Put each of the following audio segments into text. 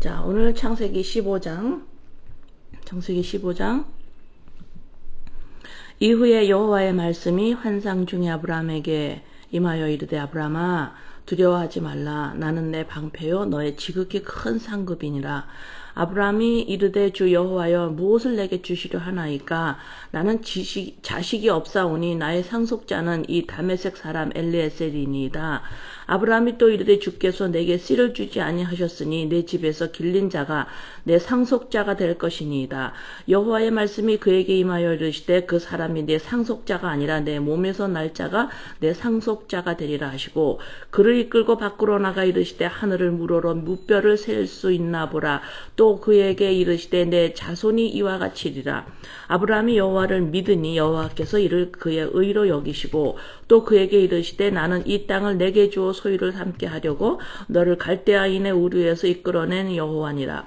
자, 오늘 창세기 15장. 이후에 여호와의 말씀이 환상 중에 아브라함에게 임하여 이르되, 아브라함아, 두려워하지 말라. 나는 내 방패요 너의 지극히 큰 상급이니라. 아브라함이 이르되, 주 여호와여, 무엇을 내게 주시려 하나이까? 나는 자식이 없사오니 나의 상속자는 이 다메섹 사람 엘리에셀이니이다. 아브라함이 또 이르되, 주께서 내게 씨를 주지 아니하셨으니 내 집에서 길린 자가 내 상속자가 될 것이니이다. 여호와의 말씀이 그에게 임하여 이르시되, 그 사람이 내 상속자가 아니라 내 몸에서 날 자가 내 상속자가 되리라 하시고, 그를 이끌고 밖으로 나가 이르시되, 하늘을 무로로 무뼈를 셀 수 있나 보라. 또 그에게 이르시되, 내 자손이 이와 같이리라. 아브라함이 여호와를 믿으니 여호와께서 이를 그의 의로 여기시고, 또 그에게 이르시되, 나는 이 땅을 내게 주어 소유를 삼게 하려고 너를 갈대아인의 우르에서 이끌어낸 여호와니라.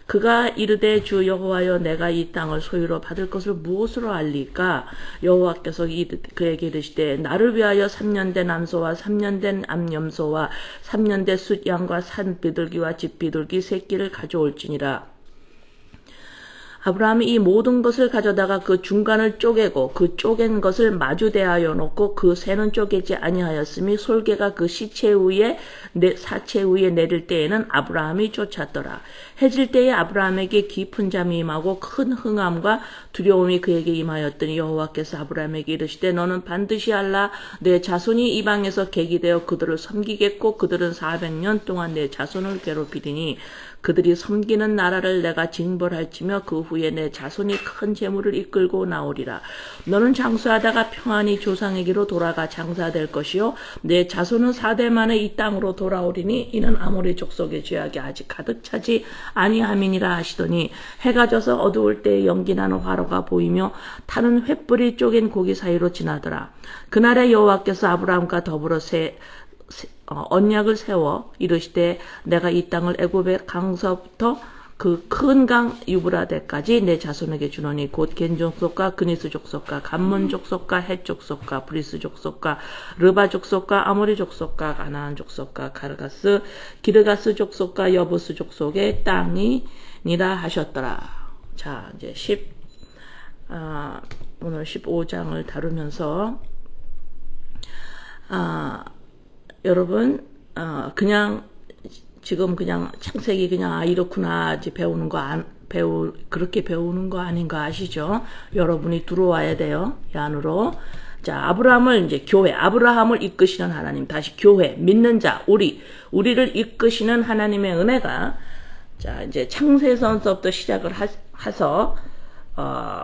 그가 이르되, 주 여호와여, 내가 이 땅을 소유로 받을 것을 무엇으로 알리까? 여호와께서 그에게 이르시되, 나를 위하여 3년 된 암소와 3년 된 암염소와 3년 된 숫양과 산비둘기와 집비둘기 새끼를 가져올지니라. 아브라함이 이 모든 것을 가져다가 그 중간을 쪼개고 그 쪼갠 것을 마주대하여 놓고 그 새는 쪼개지 아니하였으니 솔개가 그 사체 위에 내릴 때에는 아브라함이 쫓았더라. 해질 때에 아브라함에게 깊은 잠이 임하고 큰 흥함과 두려움이 그에게 임하였더니 여호와께서 아브라함에게 이르시되, 너는 반드시 알라. 내 자손이 이방에서 객이 되어 그들을 섬기겠고 그들은 400년 동안 내 자손을 괴롭히리니 그들이 섬기는 나라를 내가 징벌할지며 그 후에 내 자손이 큰 재물을 이끌고 나오리라. 너는 장수하다가 평안히 조상에게로 돌아가 장사될 것이요 내 자손은 4대 만에 이 땅으로 돌아오리니 이는 아모리 족속의 죄악이 아직 가득 차지 아니함이니라 하시더니, 해가 져서 어두울 때에 연기나는 화로가 보이며 타는 횃불이 쪼갠 고기 사이로 지나더라. 그날에 여호와께서 아브라함과 더불어 언약을 세워 이르시되, 내가 이 땅을 애굽의 강서부터 그 큰 강 유브라데까지 내 자손에게 주노니 곧 겐 족속과 그니스 족속과 감몬 족속과 헷 족속과 브리스 족속과 르바 족속과 아모리 족속과 가나안 족속과 기르가스 족속과 여부스 족속의 땅이니라 하셨더라. 자, 이제 오늘 15장을 다루면서 여러분, 지금 그냥 창세기 그냥 이렇구나 이제 그렇게 배우는 거 아닌가 아시죠? 여러분이 들어와야 돼요, 이 안으로. 자, 아브라함을 이제 아브라함을 이끄시는 하나님, 다시 교회, 믿는 자, 우리를 이끄시는 하나님의 은혜가, 자, 이제 창세전서부터 시작을 해서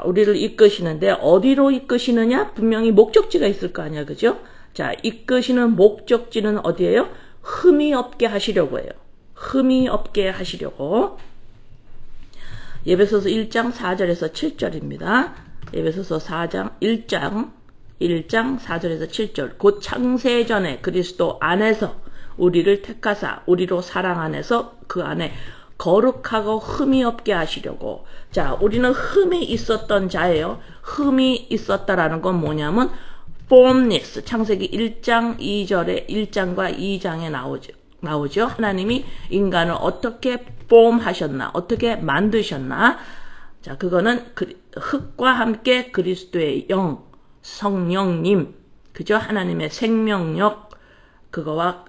우리를 이끄시는데, 어디로 이끄시느냐? 분명히 목적지가 있을 거 아니야, 그죠? 자, 이끄시는 목적지는 어디예요? 흠이 없게 하시려고 해요. 흠이 없게 하시려고. 에베소서 1장 4절에서 7절입니다. 에베소서 1장 4절에서 7절. 곧 창세전에 그리스도 안에서 우리를 택하사 우리로 사랑 안에서 그 안에 거룩하고 흠이 없게 하시려고. 자, 우리는 흠이 있었던 자예요. 흠이 있었다라는 건 뭐냐면 formless, 창세기 1장과 2장에 나오죠. 하나님이 인간을 어떻게 form하셨나, 어떻게 만드셨나. 자, 그거는 흙과 함께 그리스도의 영, 성령님, 그죠? 하나님의 생명력, 그거와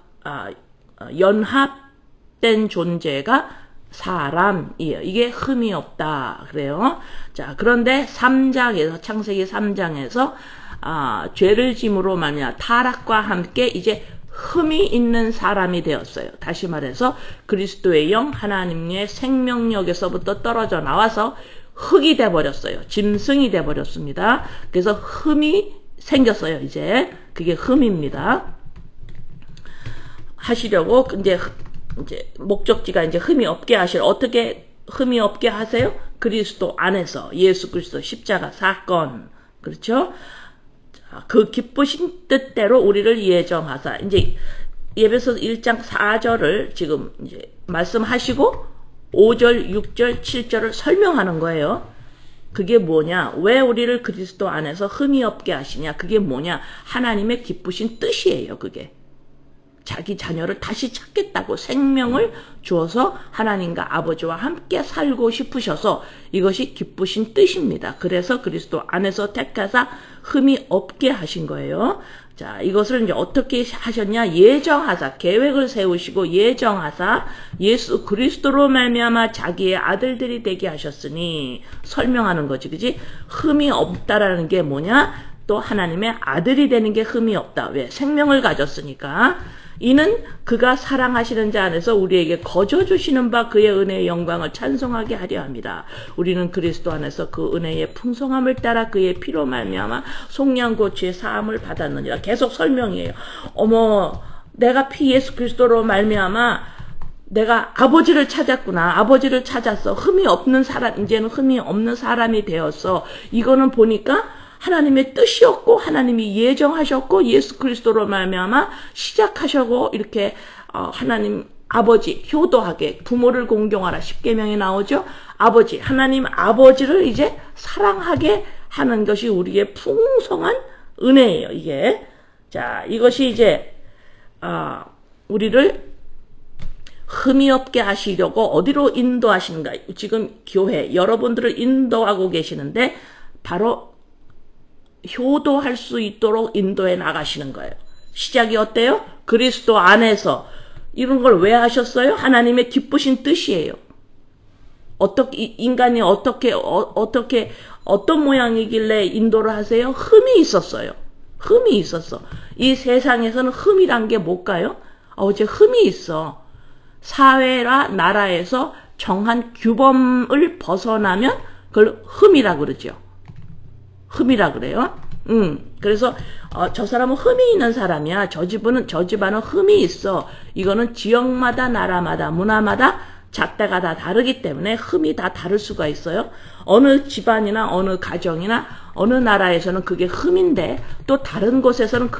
연합된 존재가 사람이에요. 이게 흠이 없다 그래요. 자, 그런데 창세기 3장에서 죄를 짐으로 말미암아 타락과 함께 이제 흠이 있는 사람이 되었어요. 다시 말해서 그리스도의 영, 하나님의 생명력에서부터 떨어져 나와서 흙이 돼버렸어요. 짐승이 돼버렸습니다. 그래서 흠이 생겼어요. 이제 그게 흠입니다. 하시려고 이제 목적지가 이제 흠이 없게 어떻게 흠이 없게 하세요? 그리스도 안에서 예수 그리스도 십자가 사건, 그렇죠? 그 기쁘신 뜻대로 우리를 예정하사, 이제 에베소서 1장 4절을 지금 이제 말씀하시고 5절, 6절, 7절을 설명하는 거예요. 그게 뭐냐? 왜 우리를 그리스도 안에서 흠이 없게 하시냐? 그게 뭐냐? 하나님의 기쁘신 뜻이에요, 그게. 자기 자녀를 다시 찾겠다고 생명을 주어서 하나님과 아버지와 함께 살고 싶으셔서 이것이 기쁘신 뜻입니다. 그래서 그리스도 안에서 택하사 흠이 없게 하신 거예요. 자, 이것을 이제 어떻게 하셨냐? 예정하사, 계획을 세우시고 예정하사 예수 그리스도로 말미암아 자기의 아들들이 되게 하셨으니, 설명하는 거지, 그지? 흠이 없다라는 게 뭐냐? 또 하나님의 아들이 되는 게 흠이 없다. 왜? 생명을 가졌으니까. 이는 그가 사랑하시는 자 안에서 우리에게 거저 주시는 바 그의 은혜의 영광을 찬송하게 하려 합니다. 우리는 그리스도 안에서 그 은혜의 풍성함을 따라 그의 피로 말미암아 속량고치의 사함을 받았느니라. 계속 설명이에요. 어머, 내가 피 예수 그리스도로 말미암아 내가 아버지를 찾았구나. 아버지를 찾았어. 흠이 없는 사람, 이제는 흠이 없는 사람이 되었어. 이거는 보니까 하나님의 뜻이었고 하나님이 예정하셨고 예수 그리스도로 말미암아 시작하셨고, 이렇게 하나님 아버지 효도하게 부모를 공경하라 10계명에 나오죠. 아버지, 하나님 아버지를 이제 사랑하게 하는 것이 우리의 풍성한 은혜예요. 이게, 자, 이것이 이제 우리를 흠이 없게 하시려고 어디로 인도하시는가? 지금 교회 여러분들을 인도하고 계시는데 바로 효도할 수 있도록 인도해 나가시는 거예요. 시작이 어때요? 그리스도 안에서. 이런 걸 왜 하셨어요? 하나님의 기쁘신 뜻이에요. 인간이 어떤 모양이길래 인도를 하세요? 흠이 있었어요. 흠이 있었어. 이 세상에서는 흠이란 게 뭘까요? 어제 흠이 있어. 사회나 나라에서 정한 규범을 벗어나면 그걸 흠이라 그러죠. 흠이라 그래요. 그래서 저 사람은 흠이 있는 사람이야. 저 집안은 흠이 있어. 이거는 지역마다, 나라마다, 문화마다 잣대가 다 다르기 때문에 흠이 다 다를 수가 있어요. 어느 집안이나 어느 가정이나 어느 나라에서는 그게 흠인데 또 다른 곳에서는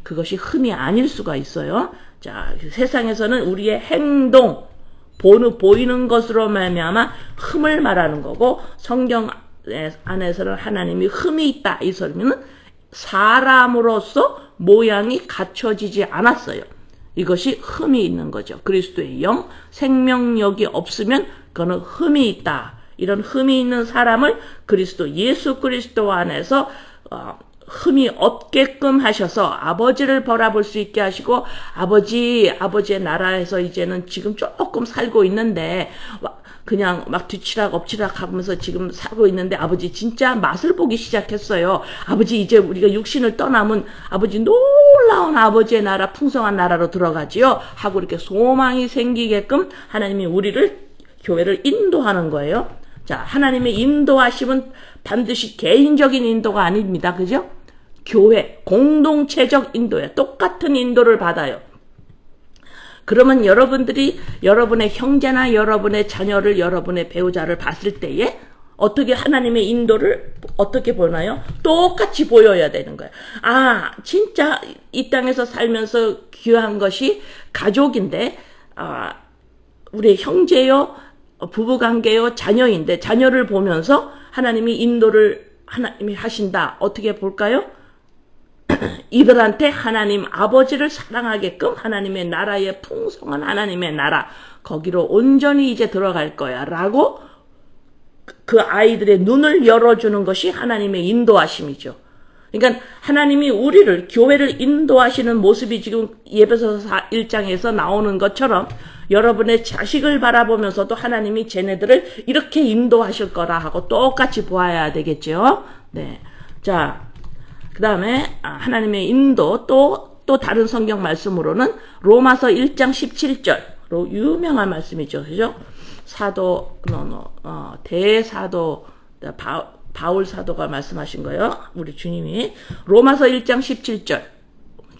그것이 흠이 아닐 수가 있어요. 자, 세상에서는 우리의 행동, 보이는 것으로 말미암아 흠을 말하는 거고, 성경 안에서는 하나님이 흠이 있다. 이 소리는 사람으로서 모양이 갖춰지지 않았어요. 이것이 흠이 있는 거죠. 그리스도의 영, 생명력이 없으면 그거는 흠이 있다. 이런 흠이 있는 사람을 예수 그리스도 안에서 흠이 없게끔 하셔서 아버지를 바라볼 수 있게 하시고, 아버지의 나라에서 이제는 지금 조금 살고 있는데 그냥 막 뒤치락 엎치락 하면서 지금 살고 있는데, 아버지 진짜 맛을 보기 시작했어요. 아버지 이제 우리가 육신을 떠나면 아버지 놀라운 아버지의 나라, 풍성한 나라로 들어가지요 하고 이렇게 소망이 생기게끔 하나님이 교회를 인도하는 거예요. 자, 하나님의 인도하심은 반드시 개인적인 인도가 아닙니다. 그죠? 교회, 공동체적 인도예요. 똑같은 인도를 받아요. 그러면 여러분들이 여러분의 형제나 여러분의 자녀를, 여러분의 배우자를 봤을 때에 어떻게 하나님의 인도를 어떻게 보나요? 똑같이 보여야 되는 거예요. 진짜 이 땅에서 살면서 귀한 것이 가족인데, 우리 형제요, 부부관계요, 자녀인데, 자녀를 보면서 하나님이 하신다. 어떻게 볼까요? 이들한테 하나님 아버지를 사랑하게끔 하나님의 나라의 풍성한 하나님의 나라, 거기로 온전히 이제 들어갈 거야 라고 그 아이들의 눈을 열어주는 것이 하나님의 인도하심이죠. 그러니까 하나님이 교회를 인도하시는 모습이 지금 에베소서 1장에서 나오는 것처럼 여러분의 자식을 바라보면서도 하나님이 쟤네들을 이렇게 인도하실 거라 하고 똑같이 보아야 되겠죠. 네. 자, 그 다음에 하나님의 인도, 또 다른 성경 말씀으로는 로마서 1장 17절, 유명한 말씀이죠. 그죠? 대사도 바울 사도가 말씀하신 거예요. 우리 주님이. 로마서 1장 17절.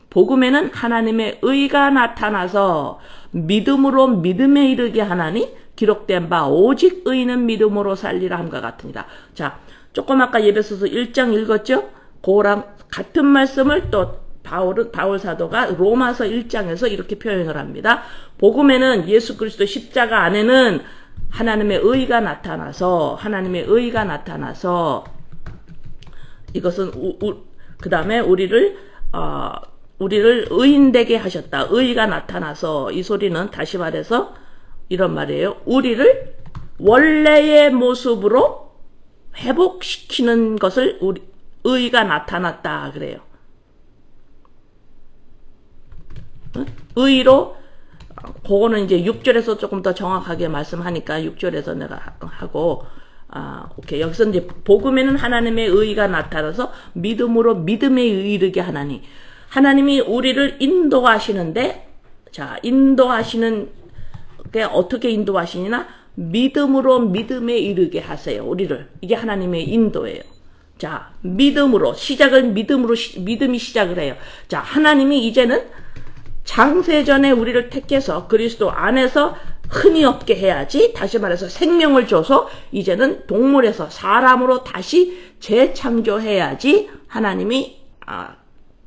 복음에는 하나님의 의가 나타나서 믿음으로 믿음에 이르게 하나니 기록된 바 오직 의인은 믿음으로 살리라 함과 같으니라. 자, 조금 아까 에베소서 1장 읽었죠? 그거랑 같은 말씀을 또 바울 사도가 로마서 1장에서 이렇게 표현을 합니다. 복음에는 예수 그리스도 십자가 안에는 하나님의 의가 나타나서 이것은 그 다음에 우리를 우리를 의인되게 하셨다. 의가 나타나서 이 소리는 다시 말해서 이런 말이에요. 우리를 원래의 모습으로 회복시키는 것을 의가 나타났다 그래요. 의로 그거는 이제 6절에서 조금 더 정확하게 말씀하니까 6절에서 내가 하고 오케이. 여기서 이제 복음에는 하나님의 의가 나타나서 믿음으로 믿음에 이르게 하나니 하나님이 우리를 인도하시는데 자 인도하시는 게 어떻게 인도하시냐 믿음으로 믿음에 이르게 하세요. 우리를 이게 하나님의 인도예요. 자 믿음으로 시작은 믿음이 시작을 해요. 자 하나님이 이제는 창세전에 우리를 택해서 그리스도 안에서 흔히 없게 해야지 다시 말해서 생명을 줘서 이제는 동물에서 사람으로 다시 재창조해야지 하나님이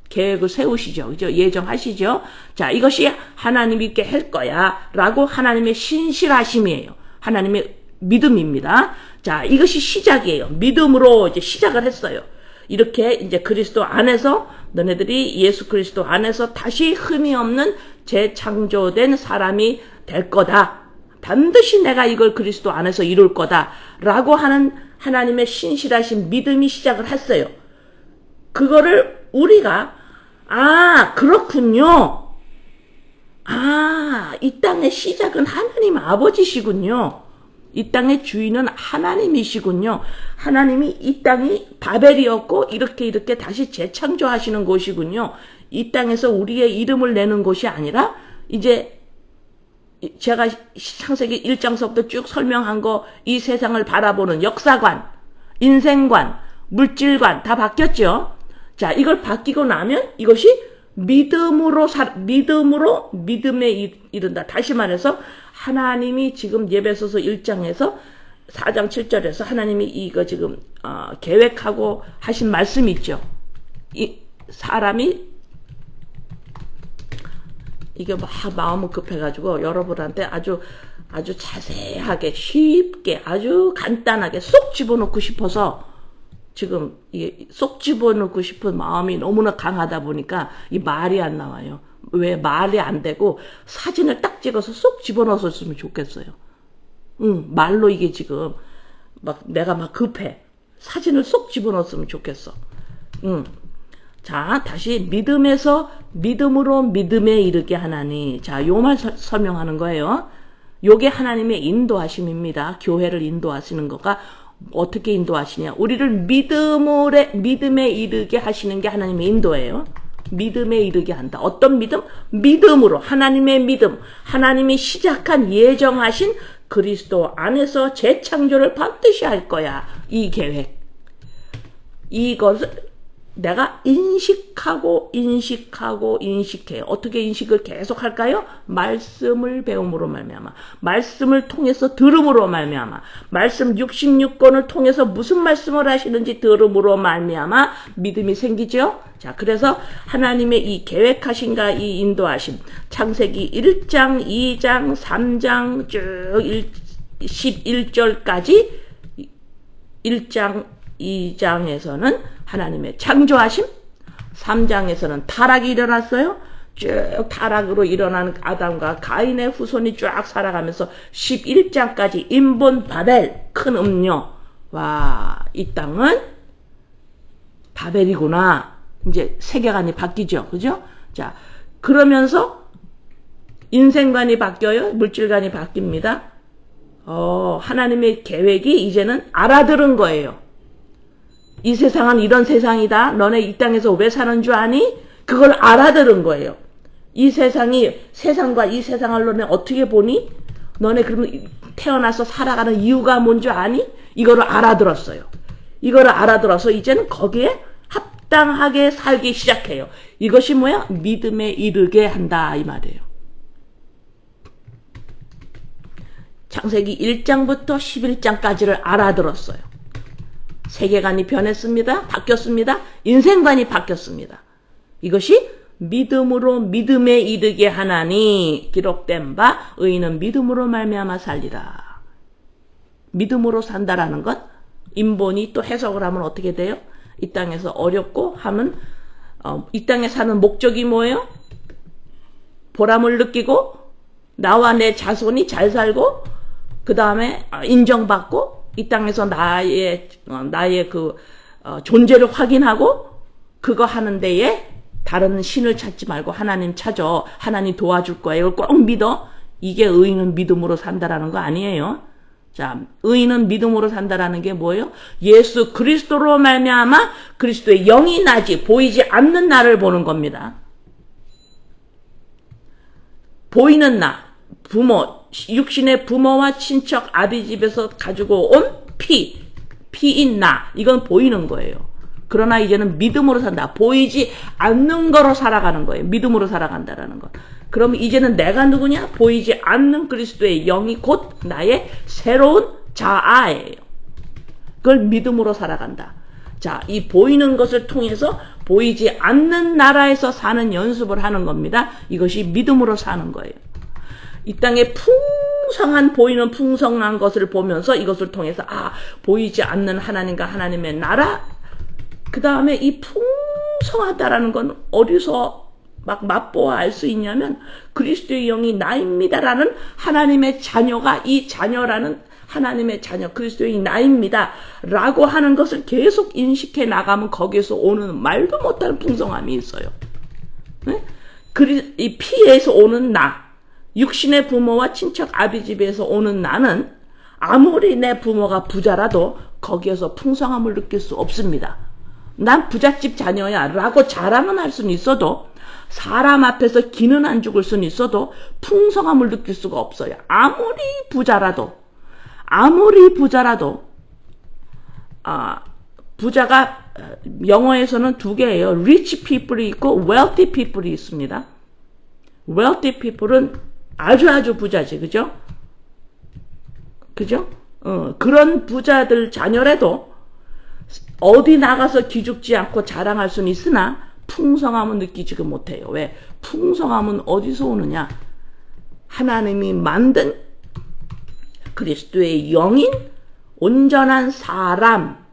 계획을 세우시죠. 그죠? 예정하시죠. 자 이것이 하나님이 있게 할 거야 라고 하나님의 신실하심이에요. 하나님의 믿음입니다. 자 이것이 시작이에요. 믿음으로 이제 시작을 했어요. 이렇게 이제 그리스도 안에서 너네들이 예수 그리스도 안에서 다시 흠이 없는 재창조된 사람이 될 거다. 반드시 내가 이걸 그리스도 안에서 이룰 거다. 라고 하는 하나님의 신실하신 믿음이 시작을 했어요. 그거를 우리가 그렇군요. 이 땅의 시작은 하나님 아버지시군요. 이 땅의 주인은 하나님이시군요. 하나님이 이 땅이 바벨이었고 이렇게 다시 재창조하시는 곳이군요. 이 땅에서 우리의 이름을 내는 곳이 아니라 이제 제가 창세기 1장서부터 쭉 설명한 거 이 세상을 바라보는 역사관, 인생관, 물질관 다 바뀌었죠. 자 이걸 바뀌고 나면 이것이 믿음으로 믿음에 이른다. 다시 말해서 하나님이 지금 예배소서 1장에서 4장 7절에서 하나님이 이거 지금 계획하고 하신 말씀이 있죠. 이 사람이 이게 막 마음은 급해가지고 여러분한테 아주 자세하게 쉽게 아주 간단하게 쏙 집어넣고 싶어서 지금 이게 쏙 집어넣고 싶은 마음이 너무나 강하다 보니까 이 말이 안 나와요. 왜 말이 안 되고 사진을 딱 찍어서 쏙 집어넣었으면 좋겠어요. 말로 이게 지금 막 내가 막 급해. 사진을 쏙 집어넣었으면 좋겠어. 자, 다시 믿음에서 믿음으로 믿음에 이르게 하나니. 자, 요 말 설명하는 거예요. 요게 하나님의 인도하심입니다. 교회를 인도하시는 거가 어떻게 인도하시냐. 우리를 믿음에 이르게 하시는 게 하나님의 인도예요. 믿음에 이르게 한다. 어떤 믿음? 믿음으로 하나님의 믿음. 하나님이 시작한 예정하신 그리스도 안에서 재창조를 반드시 할 거야. 이 계획. 이것을 내가 인식해요. 어떻게 인식을 계속 할까요? 말씀을 배움으로 말미암아. 말씀을 통해서 들음으로 말미암아. 말씀 66권을 통해서 무슨 말씀을 하시는지 들음으로 말미암아 믿음이 생기죠. 자, 그래서 하나님의 이 계획하신가 이 인도하심. 창세기 1장, 2장, 3장 쭉 11절까지 1장, 2장에서는 하나님의 창조하심, 3장에서는 타락이 일어났어요. 쭉 타락으로 일어난 아담과 가인의 후손이 쫙 살아가면서 11장까지 인본 바벨, 큰 음료. 와, 이 땅은 바벨이구나. 이제 세계관이 바뀌죠. 그죠? 자, 그러면서 인생관이 바뀌어요. 물질관이 바뀝니다. 하나님의 계획이 이제는 알아들은 거예요. 이 세상은 이런 세상이다. 너네 이 땅에서 왜 사는 줄 아니? 그걸 알아들은 거예요. 이 세상이 세상과 이 세상을 너네 어떻게 보니? 너네 그러면 태어나서 살아가는 이유가 뭔 줄 아니? 이거를 알아들었어요. 이거를 알아들어서 이제는 거기에 합당하게 살기 시작해요. 이것이 뭐야? 믿음에 이르게 한다 이 말이에요. 창세기 1장부터 11장까지를 알아들었어요. 세계관이 변했습니다. 바뀌었습니다. 인생관이 바뀌었습니다. 이것이 믿음으로 믿음에 이르게 하나니 기록된 바 의인은 믿음으로 말미암아 살리라. 믿음으로 산다라는 것 인본이 또 해석을 하면 어떻게 돼요? 이 땅에서 어렵고 하면 이 땅에 사는 목적이 뭐예요? 보람을 느끼고 나와 내 자손이 잘 살고 그 다음에 인정받고 이 땅에서 나의 그 존재를 확인하고 그거 하는 데에 다른 신을 찾지 말고 하나님 찾아. 하나님 도와줄 거예요. 이걸 꼭 믿어. 이게 의인은 믿음으로 산다라는 거 아니에요. 자, 의인은 믿음으로 산다라는 게 뭐예요? 예수 그리스도로 말미암아 그리스도의 영이 나지 보이지 않는 나를 보는 겁니다. 보이는 나, 부모, 육신의 부모와 친척 아비 집에서 가지고 온 피인 나, 이건 보이는 거예요. 그러나 이제는 믿음으로 산다. 보이지 않는 거로 살아가는 거예요. 믿음으로 살아간다라는 거. 그럼 이제는 내가 누구냐? 보이지 않는 그리스도의 영이 곧 나의 새로운 자아예요. 그걸 믿음으로 살아간다. 자, 이 보이는 것을 통해서 보이지 않는 나라에서 사는 연습을 하는 겁니다. 이것이 믿음으로 사는 거예요. 이 땅에 풍성한 보이는 풍성한 것을 보면서 이것을 통해서 보이지 않는 하나님과 하나님의 나라, 그 다음에 이 풍성하다라는 건 어디서 막 맛보아 알 수 있냐면 그리스도의 영이 나입니다라는 하나님의 자녀가 이 자녀라는 하나님의 자녀 그리스도의 나입니다 라고 하는 것을 계속 인식해 나가면 거기에서 오는 말도 못할 풍성함이 있어요. 네? 이 피에서 오는 나, 육신의 부모와 친척 아비 집에서 오는 나는 아무리 내 부모가 부자라도 거기에서 풍성함을 느낄 수 없습니다. 난 부잣집 자녀야 라고 자랑은 할 수는 있어도 사람 앞에서 기는 안 죽을 수는 있어도 풍성함을 느낄 수가 없어요. 아무리 부자라도 부자가 영어에서는 두 개예요. rich people이 있고 wealthy people이 있습니다. wealthy people은 아주 부자지, 그죠? 그런 부자들 자녀라도 어디 나가서 기죽지 않고 자랑할 수는 있으나 풍성함은 느끼지가 못해요. 왜? 풍성함은 어디서 오느냐? 하나님이 만든 그리스도의 영인 온전한 사람,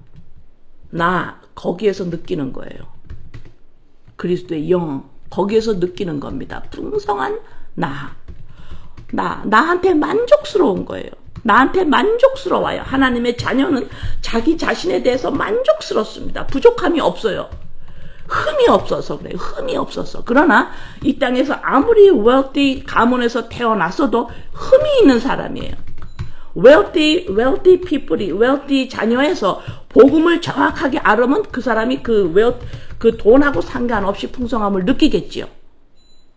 나 거기에서 느끼는 거예요. 그리스도의 영 거기에서 느끼는 겁니다. 풍성한 나한테 만족스러운 거예요. 나한테 만족스러워요. 하나님의 자녀는 자기 자신에 대해서 만족스럽습니다. 부족함이 없어요. 흠이 없어서 그래요. 흠이 없어서. 그러나 이 땅에서 아무리 wealthy 가문에서 태어났어도 흠이 있는 사람이에요. wealthy people이 wealthy 자녀에서 복음을 정확하게 알으면 그 사람이 그 돈하고 상관없이 풍성함을 느끼겠지요.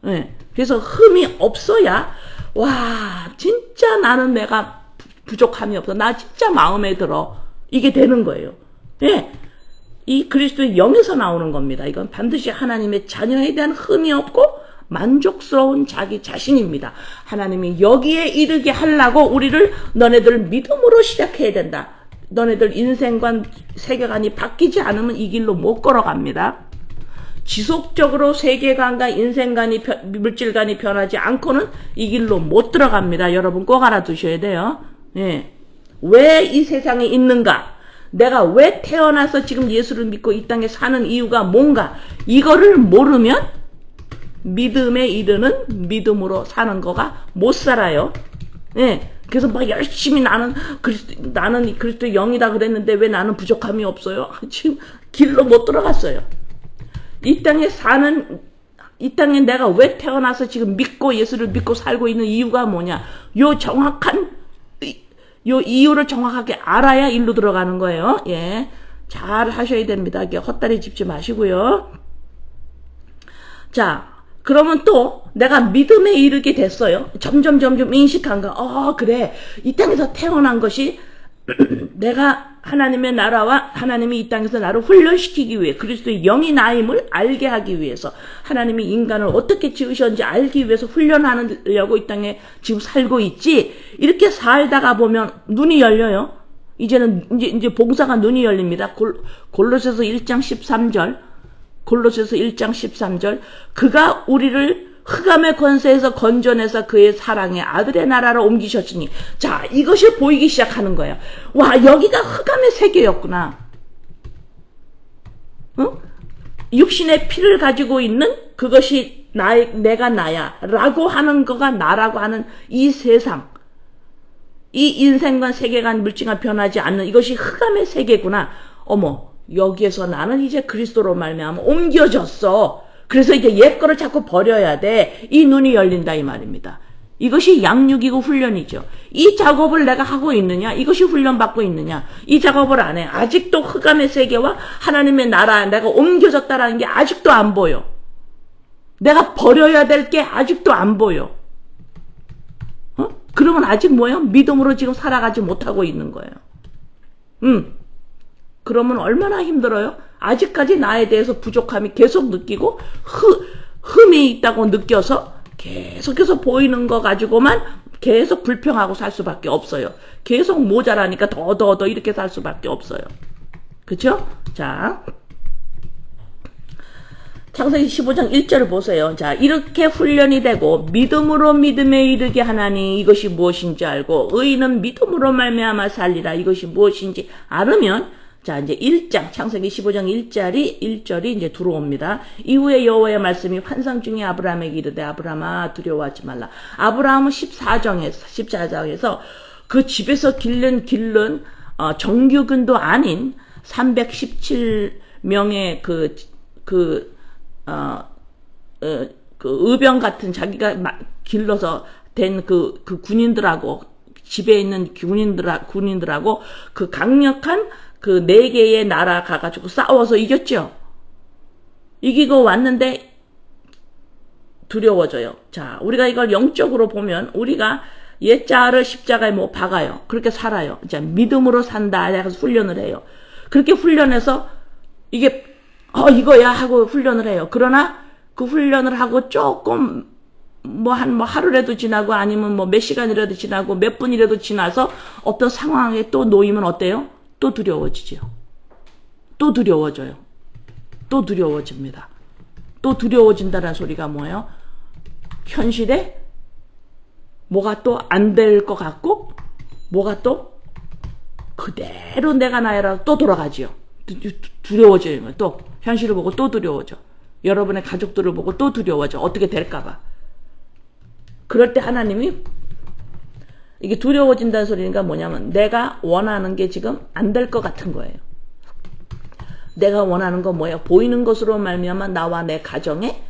네. 그래서 흠이 없어야 와 진짜 나는 내가 부족함이 없어. 나 진짜 마음에 들어. 이게 되는 거예요. 네. 이 그리스도의 영에서 나오는 겁니다. 이건 반드시 하나님의 자녀에 대한 흠이 없고 만족스러운 자기 자신입니다. 하나님이 여기에 이르게 하려고 우리를 너네들 믿음으로 시작해야 된다. 너네들 인생관 세계관이 바뀌지 않으면 이 길로 못 걸어갑니다. 지속적으로 세계관과 인생관이 물질관이 변하지 않고는 이 길로 못 들어갑니다. 여러분 꼭 알아두셔야 돼요. 예. 왜 이 세상에 있는가? 내가 왜 태어나서 지금 예수를 믿고 이 땅에 사는 이유가 뭔가? 이거를 모르면 믿음에 이르는 믿음으로 사는 거가 못 살아요. 예. 그래서 막 열심히 나는 그리스도의 영이다 그랬는데 왜 나는 부족함이 없어요? 지금 길로 못 들어갔어요. 이 땅에 내가 왜 태어나서 지금 믿고 예수를 믿고 살고 있는 이유가 뭐냐? 요 이유를 정확하게 알아야 일로 들어가는 거예요. 예. 잘 하셔야 됩니다. 이게 헛다리 짚지 마시고요. 자, 그러면 또 내가 믿음에 이르게 됐어요. 점점 인식한 거. 그래. 이 땅에서 태어난 것이 내가 하나님의 나라와 하나님이 이 땅에서 나를 훈련시키기 위해 그리스도의 영이 나임을 알게 하기 위해서 하나님이 인간을 어떻게 지으셨는지 알기 위해서 훈련하려고 이 땅에 지금 살고 있지. 이렇게 살다가 보면 눈이 열려요. 이제 봉사가 눈이 열립니다. 골로새서 1장 13절 그가 우리를 흑암의 권세에서 건져내서 그의 사랑의 아들의 나라로 옮기셨으니 자 이것이 보이기 시작하는 거예요. 와 여기가 흑암의 세계였구나. 응? 육신의 피를 가지고 있는 그것이 내가 나야 라고 하는 거가 나라고 하는 이 세상, 이 인생관 세계관 물질과 변하지 않는 이것이 흑암의 세계구나. 어머, 여기에서 나는 이제 그리스도로 말미암아 옮겨졌어. 그래서 이제 옛 거를 자꾸 버려야 돼. 이 눈이 열린다 이 말입니다. 이것이 양육이고 훈련이죠. 이 작업을 내가 하고 있느냐? 이것이 훈련받고 있느냐? 이 작업을 안 해. 아직도 흑암의 세계와 하나님의 나라, 내가 옮겨졌다라는 게 아직도 안 보여. 내가 버려야 될 게 아직도 안 보여. 그러면 아직 뭐예요? 믿음으로 지금 살아가지 못하고 있는 거예요. 그러면 얼마나 힘들어요? 아직까지 나에 대해서 부족함이 계속 느끼고 흠이 있다고 느껴서 계속해서 보이는 거 가지고만 계속 불평하고 살 수밖에 없어요. 계속 모자라니까 더 이렇게 살 수밖에 없어요. 그쵸? 자, 창세기 15장 1절을 보세요. 자, 이렇게 훈련이 되고 믿음으로 믿음에 이르게 하나니 이것이 무엇인지 알고 의인은 믿음으로 말미암아 살리라. 이것이 무엇인지 알으면 자, 이제 1장, 창세기 15장 1절이 이제 들어옵니다. 이후에 여호와의 말씀이 환상 중에 아브라함에게 이르되 아브라함아 두려워하지 말라. 아브라함은 14장에서 그 집에서 기른 정규군도 아닌 317명의 그 의병 같은 자기가 길러서 된 그 군인들하고 집에 있는 군인들하고 그 강력한 그 4개의 나라 가가지고 싸워서 이겼죠. 이기고 왔는데 두려워져요. 자, 우리가 이걸 영적으로 보면 우리가 옛자를 십자가에 뭐 박아요. 그렇게 살아요. 자, 믿음으로 산다. 해서 훈련을 해요. 그렇게 훈련해서 이게 이거야 하고 훈련을 해요. 그러나 그 훈련을 하고 조금 하루라도 지나고 아니면 몇 시간이라도 지나고 몇 분이라도 지나서 어떤 상황에 또 놓이면 어때요? 또 두려워지죠. 또 두려워져요. 또 두려워집니다. 또 두려워진다는 소리가 뭐예요? 현실에 뭐가 또 안 될 것 같고 뭐가 또 그대로 내가 나야라고 또 돌아가지요. 두려워져요. 또 현실을 보고 또 두려워져. 여러분의 가족들을 보고 또 두려워져. 어떻게 될까봐. 그럴 때 하나님이 이게 두려워진다는 소리니까 뭐냐면 내가 원하는 게 지금 안 될 것 같은 거예요. 내가 원하는 건 뭐예요? 보이는 것으로 말미암아 나와 내 가정에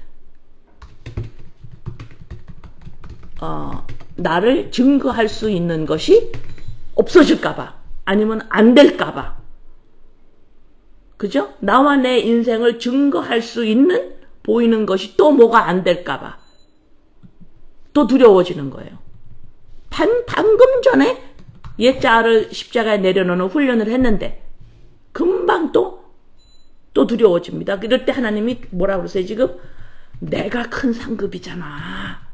나를 증거할 수 있는 것이 없어질까봐 아니면 안 될까봐. 그죠? 나와 내 인생을 증거할 수 있는 보이는 것이 또 뭐가 안 될까봐 또 두려워지는 거예요. 방금 전에 옛자를 십자가에 내려놓는 훈련을 했는데 금방 또 두려워집니다. 그럴 때 하나님이 뭐라고 그러세요? 지금 내가 큰 상급이잖아.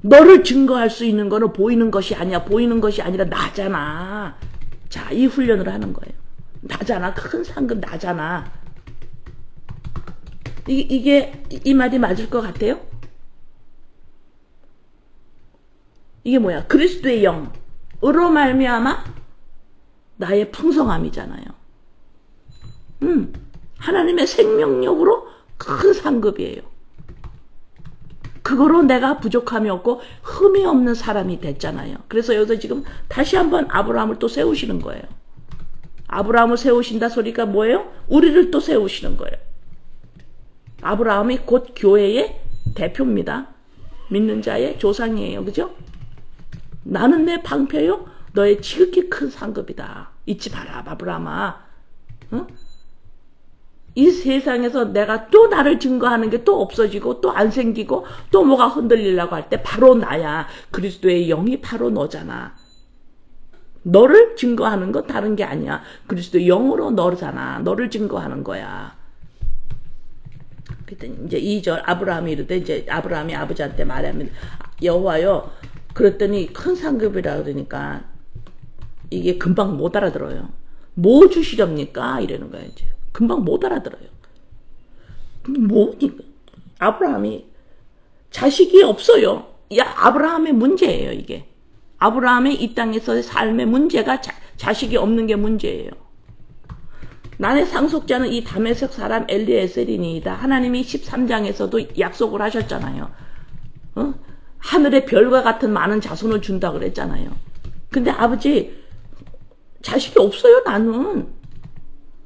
너를 증거할 수 있는 거는 보이는 것이 아니야. 보이는 것이 아니라 나잖아. 자, 이 훈련을 하는 거예요. 나잖아. 큰 상급 나잖아. 이 말이 맞을 것 같아요? 이게 뭐야? 그리스도의 영으로 말미암아 나의 풍성함이잖아요. 하나님의 생명력으로 큰 상급이에요. 그거로 내가 부족함이 없고 흠이 없는 사람이 됐잖아요. 그래서 여기서 지금 다시 한번 아브라함을 또 세우시는 거예요. 아브라함을 세우신다 소리가 뭐예요? 우리를 또 세우시는 거예요. 아브라함이 곧 교회의 대표입니다. 믿는 자의 조상이에요. 그죠? 나는 내 방패요? 너의 지극히 큰 상급이다. 잊지 마라, 아브라함아. 응? 이 세상에서 내가 또 나를 증거하는 게 또 없어지고 또 안 생기고 또 뭐가 흔들리려고 할 때 바로 나야. 그리스도의 영이 바로 너잖아. 너를 증거하는 건 다른 게 아니야. 그리스도의 영으로 너잖아. 너를 증거하는 거야. 그때 이제 2절 아브라함이 이르되 이제 아브라함이 아버지한테 말합니다. 여호와요. 그랬더니 큰 상급이라 그러니까 이게 금방 못 알아들어요. 뭐 주시렵니까? 이러는 거예요. 이제. 금방 못 알아들어요. 뭐니까? 아브라함이 자식이 없어요. 아브라함의 문제예요, 이게. 아브라함의 이 땅에서의 삶의 문제가 자식이 없는 게 문제예요. 나의 상속자는 이 다메섹 사람 엘리에셀이니이다. 하나님이 13장에서도 약속을 하셨잖아요. 하늘의 별과 같은 많은 자손을 준다 그랬잖아요. 근데 아버지 자식이 없어요. 나는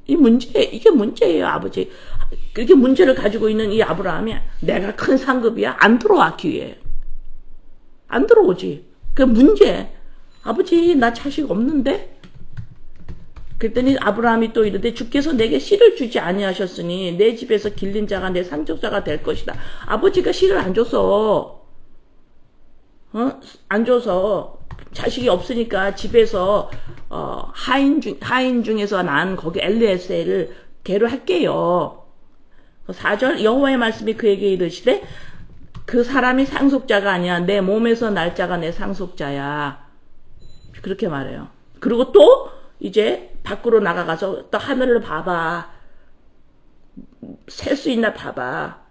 이게 문제예요. 아버지 이렇게 문제를 가지고 있는 이 아브라함이 내가 큰 상급이야? 안 들어와 기회에. 안 들어오지. 그게 문제. 아버지 나 자식 없는데? 그랬더니 아브라함이 또 이르되 주께서 내게 씨를 주지 아니하셨으니 내 집에서 길린 자가 내 상속자가 될 것이다. 아버지가 씨를 안 줘서 안 줘서 자식이 없으니까 집에서 하인 중에서 난 거기 엘리에셀을 계류할게요. 4절 여호와의 말씀이 그에게 이르시되 그 사람이 상속자가 아니야. 내 몸에서 날 자가 내 상속자야. 그렇게 말해요. 그리고 또 이제 밖으로 나가가서 또 하늘을 봐봐. 셀 수 있나 봐봐.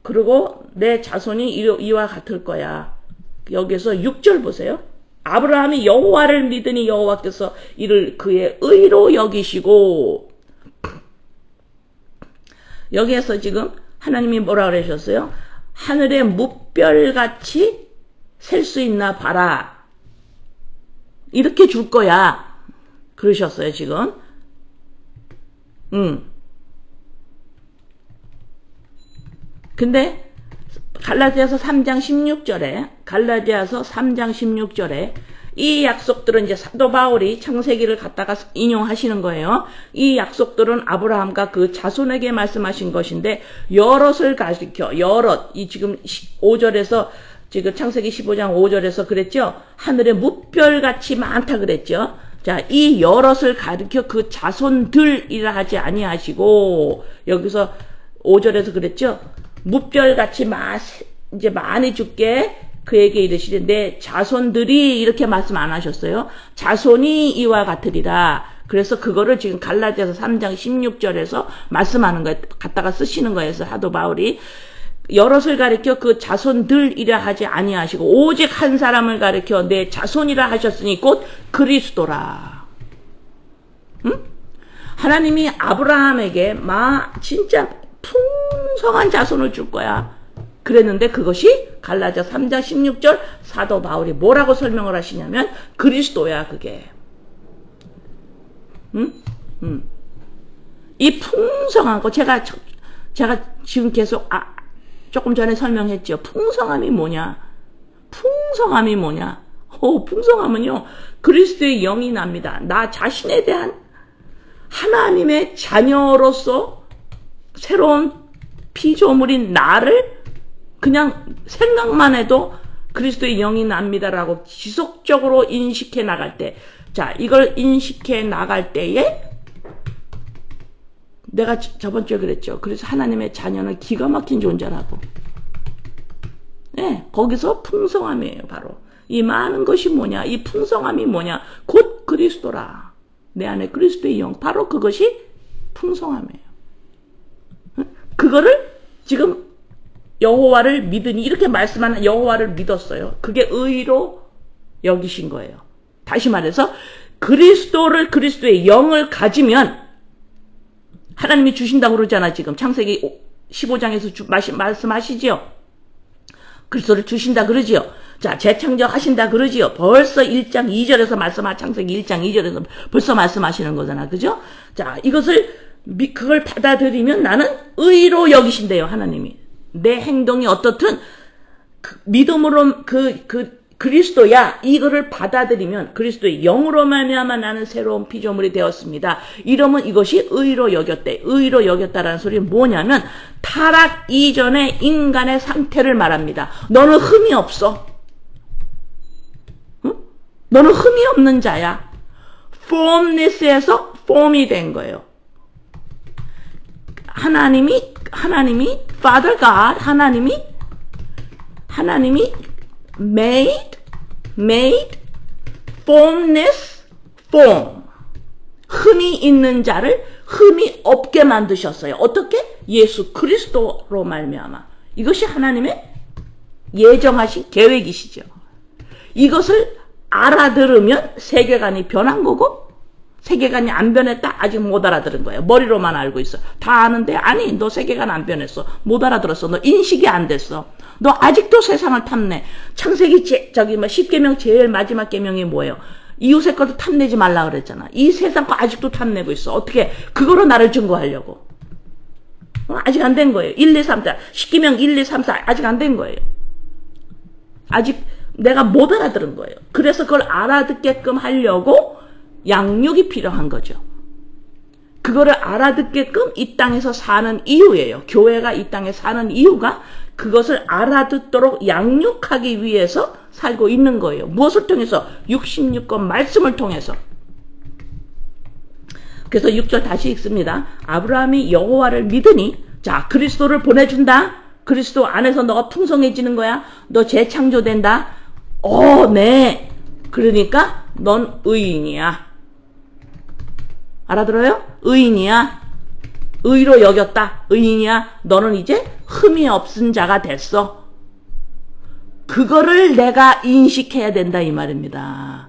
그리고 내 자손이 이와 같을 거야. 여기서 6절 보세요. 아브라함이 여호와를 믿으니 여호와께서 이를 그의 의로 여기시고, 여기에서 지금 하나님이 뭐라 그러셨어요? 하늘의 뭇별같이 셀 수 있나 봐라. 이렇게 줄 거야. 그러셨어요, 지금. 근데 갈라디아서 3장 16절에 이 약속들은 이제 사도 바울이 창세기를 갖다가 인용하시는 거예요. 이 약속들은 아브라함과 그 자손에게 말씀하신 것인데 여럿을 가리켜 이 지금 5절에서 지금 창세기 15장 5절에서 그랬죠. 하늘에 뭇별같이 많다 그랬죠. 자, 이 여럿을 가리켜 그 자손들이라 하지 아니하시고 여기서 5절에서 그랬죠. 뭇별같이 이제 많이 줄게 그에게 이르시되 내 자손들이 이렇게 말씀 안 하셨어요. 자손이 이와 같으리라. 그래서 그거를 지금 갈라디아서 3장 16절에서 말씀하는 거예요. 갖다가 쓰시는 거예요. 사도 바울이 여럿을 가리켜 그 자손들이라 하지 아니하시고 오직 한 사람을 가리켜 내 자손이라 하셨으니 곧 그리스도라. 하나님이 아브라함에게 진짜 풍성한 자손을 줄 거야. 그랬는데 그것이 갈라디아 3장 16절 사도 바울이 뭐라고 설명을 하시냐면 그리스도야 그게. 이 풍성한 거 제가 지금 계속 조금 전에 설명했죠. 풍성함이 뭐냐? 풍성함은요. 그리스도의 영이 납니다. 나 자신에 대한 하나님의 자녀로서 새로운 피조물인 나를 그냥 생각만 해도 그리스도의 영이 납니다라고 지속적으로 인식해 나갈 때, 자, 이걸 인식해 나갈 때에 내가 저번 주에 그랬죠. 그래서 하나님의 자녀는 기가 막힌 존재라고. 네, 거기서 풍성함이에요. 바로 이 많은 것이 뭐냐, 이 풍성함이 뭐냐, 곧 그리스도라. 내 안에 그리스도의 영, 바로 그것이 풍성함이에요. 그거를 지금 여호와를 믿으니 이렇게 말씀하는 여호와를 믿었어요. 그게 의로 여기신 거예요. 다시 말해서 그리스도의 영을 가지면 하나님이 주신다고 그러잖아. 지금 창세기 15장에서 말씀하시지요. 그리스도를 주신다 그러지요. 자, 재창조 하신다 그러지요. 벌써 1장 2절에서 창세기 1장 2절에서 벌써 말씀하시는 거잖아. 그죠? 자, 그걸 받아들이면 나는 의로 여기신대요. 하나님이. 내 행동이 어떻든 믿음으로 그리스도야, 이거를 받아들이면 그리스도의 영으로 말미암아 나는 새로운 피조물이 되었습니다. 이러면 이것이 의로 여겼대. 의로 여겼다라는 소리는 뭐냐면 타락 이전의 인간의 상태를 말합니다. 너는 흠이 없어. 응? 너는 흠이 없는 자야. formless에서 form이 된 거예요. 하나님이 Father God, 하나님이 made formless form. 흠이 있는 자를 흠이 없게 만드셨어요. 어떻게? 예수 그리스도로 말미암아. 이것이 하나님의 예정하신 계획이시죠. 이것을 알아들으면 세계관이 변한 거고, 세계관이 안 변했다? 아직 못 알아들은 거예요. 머리로만 알고 있어. 다 아는데 아니 너 세계관 안 변했어. 못 알아들었어. 너 인식이 안 됐어. 너 아직도 세상을 탐내. 창세기 저기 뭐 10계명 제일 마지막 계명이 뭐예요? 이웃의 것도 탐내지 말라 그랬잖아. 이 세상 거 아직도 탐내고 있어. 어떻게 그거로 나를 증거하려고. 아직 안 된 거예요. 1, 2, 3, 4. 10계명 1, 2, 3, 4 아직 안 된 거예요. 아직 내가 못 알아들은 거예요. 그래서 그걸 알아듣게끔 하려고 양육이 필요한 거죠. 그거를 알아듣게끔 이 땅에서 사는 이유예요. 교회가 이 땅에 사는 이유가 그것을 알아듣도록 양육하기 위해서 살고 있는 거예요. 무엇을 통해서? 66권 말씀을 통해서. 그래서 6절 다시 읽습니다. 아브라함이 여호와를 믿으니 자 그리스도를 보내준다. 그리스도 안에서 너가 풍성해지는 거야. 너 재창조된다. 네. 그러니까 넌 의인이야. 알아들어요? 의인이야. 의로 여겼다. 의인이야. 너는 이제 흠이 없은 자가 됐어. 그거를 내가 인식해야 된다 이 말입니다.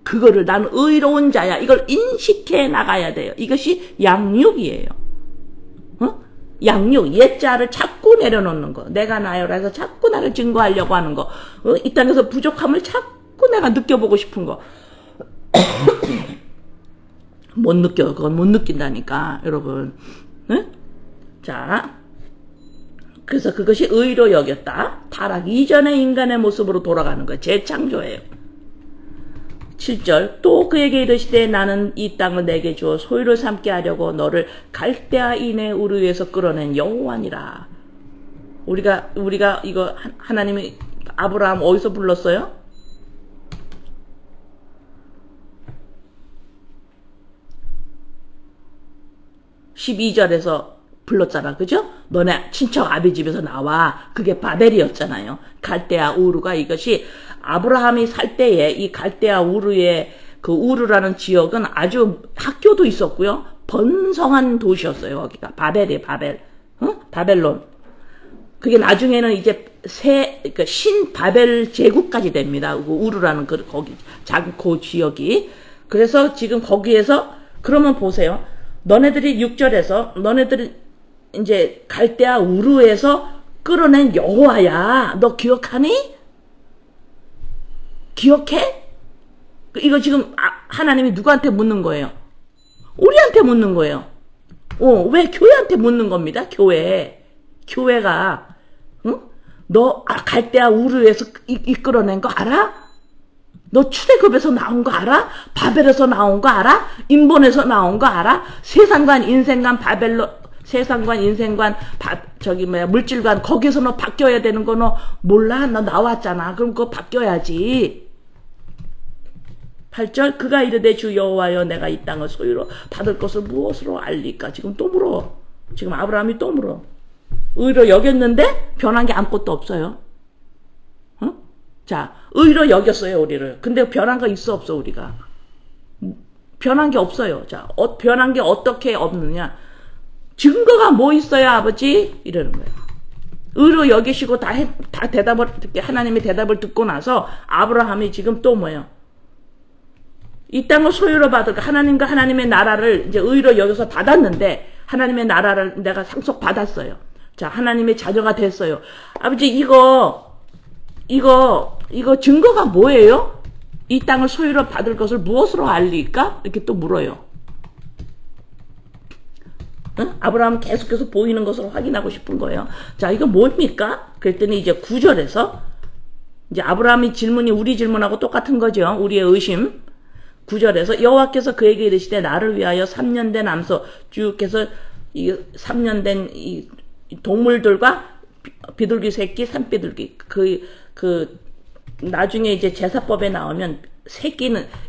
그거를 난 의로운 자야. 이걸 인식해 나가야 돼요. 이것이 양육이에요. 양육, 옛자를 자꾸 내려놓는 거. 내가 나요라 해서 자꾸 나를 증거하려고 하는 거. 이 땅에서 부족함을 자꾸 내가 느껴보고 싶은 거. 못 느껴. 그건 못 느낀다니까, 여러분. 응? 자, 그래서 그것이 의로 여겼다. 타락 이전의 인간의 모습으로 돌아가는 거예요. 재창조예요. 7절 또 그에게 이르시되 나는 이 땅을 내게 주어 소유를 삼게 하려고 너를 갈대아인의 우르에서 끌어낸 여호와니라. 우리가 이거 하나님이 아브라함 어디서 불렀어요? 12절에서 불렀잖아. 그죠? 너네 친척 아비 집에서 나와. 그게 바벨이었잖아요. 갈대아 우르가 이것이 아브라함이 살 때에 이 갈대아 우르의 그 우르라는 지역은 아주 학교도 있었고요. 번성한 도시였어요. 거기가. 바벨이에요. 바벨. 바벨론. 그게 나중에는 이제 그러니까 신바벨 제국까지 됩니다. 그 우르라는 거기 작은 그 지역이. 그래서 지금 거기에서 그러면 보세요. 너네들이 6절에서 너네들이 이제 갈대아 우르에서 끌어낸 여호와야. 너 기억하니? 기억해? 이거 지금 하나님이 누구한테 묻는 거예요? 우리한테 묻는 거예요. 왜 교회한테 묻는 겁니다. 교회가 응? 너 갈대아 우르에서 이끌어낸 거 알아? 너 출애굽에서 나온 거 알아? 바벨에서 나온 거 알아? 인본에서 나온 거 알아? 세상관, 인생관, 세상관, 인생관, 물질관, 거기서 너 바뀌어야 되는 거 너 몰라? 너 나왔잖아. 그럼 그거 바뀌어야지. 8절 그가 이르되 주 여호와여 내가 이 땅을 소유로 받을 것을 무엇으로 알리까? 지금 또 물어. 지금 아브라함이 또 물어. 의로 여겼는데 변한 게 아무것도 없어요. 자, 의로 여겼어요, 우리를. 근데 변한 거 있어, 없어, 우리가? 변한 게 없어요. 자, 변한 게 어떻게 없느냐? 증거가 뭐 있어요, 아버지? 이러는 거예요. 의로 여기시고 다 하나님의 대답을 듣고 나서 아브라함이 지금 또 뭐예요? 이 땅을 소유로 받을까? 하나님과 하나님의 나라를 이제 의로 여기서 받았는데, 하나님의 나라를 내가 상속받았어요. 자, 하나님의 자녀가 됐어요. 아버지, 이거 증거가 뭐예요? 이 땅을 소유로 받을 것을 무엇으로 알릴까? 이렇게 또 물어요. 응? 아브라함은 계속해서 보이는 것으로 확인하고 싶은 거예요. 자, 이거 뭡니까? 그랬더니 이제 9절에서 이제 아브라함의 질문이 우리 질문하고 똑같은 거죠. 우리의 의심. 9절에서 여호와께서 그에게 이르시되 나를 위하여 3년 된 암소 주께서 이 3년 된 이 동물들과 비둘기 새끼, 산비둘기 나중에 이제 제사법에 나오면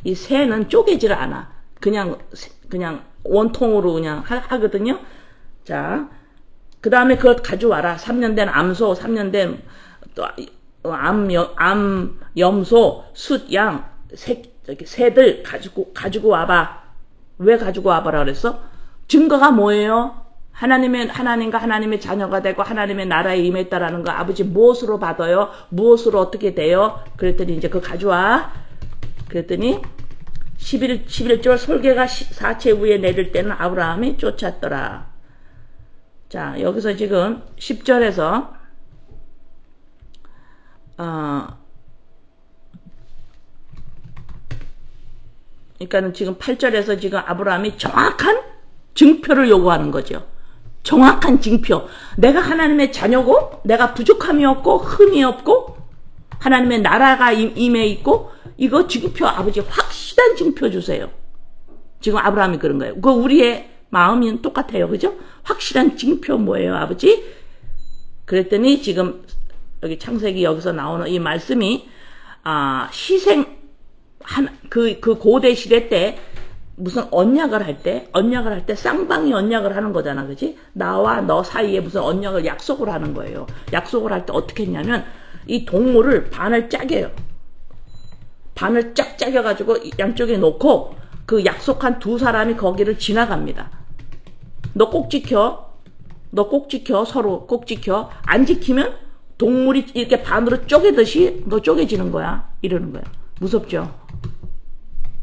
이 새는 쪼개질 않아. 그냥 원통으로 그냥 하거든요. 자, 그 다음에 그걸 가져와라. 3년 된 암소, 3년 된 염소, 숫, 양, 새들 가지고 와봐. 왜 가지고 와봐라 그랬어? 증거가 뭐예요? 하나님과 하나님의 자녀가 되고 하나님의 나라에 임했다라는 거 아버지 무엇으로 받아요? 무엇으로 어떻게 돼요? 그랬더니 이제 그거 가져와. 그랬더니 11절 솔개가 사체 위에 내릴 때는 아브라함이 쫓았더라. 자, 여기서 지금 10절에서 그러니까는 지금 8절에서 지금 아브라함이 정확한 증표를 요구하는 거죠. 정확한 증표. 내가 하나님의 자녀고, 내가 부족함이 없고, 흠이 없고, 하나님의 나라가 임해 있고, 이거 증표, 아버지 확실한 증표 주세요. 지금 아브라함이 그런 거예요. 그 우리의 마음이 똑같아요. 그죠? 확실한 증표 뭐예요, 아버지? 그랬더니 지금 여기 창세기 여기서 나오는 이 말씀이 그 고대 시대 때 무슨 언약을 할 때 쌍방이 언약을 하는 거잖아. 그지? 나와 너 사이에 무슨 언약을 약속을 하는 거예요. 약속을 할 때 어떻게 했냐면 이 동물을 반을 짜게요. 반을 쫙 짜겨가지고 양쪽에 놓고 그 약속한 두 사람이 거기를 지나갑니다. 너 꼭 지켜. 서로 꼭 지켜. 안 지키면 동물이 이렇게 반으로 쪼개듯이 너 쪼개지는 거야. 이러는 거야. 무섭죠?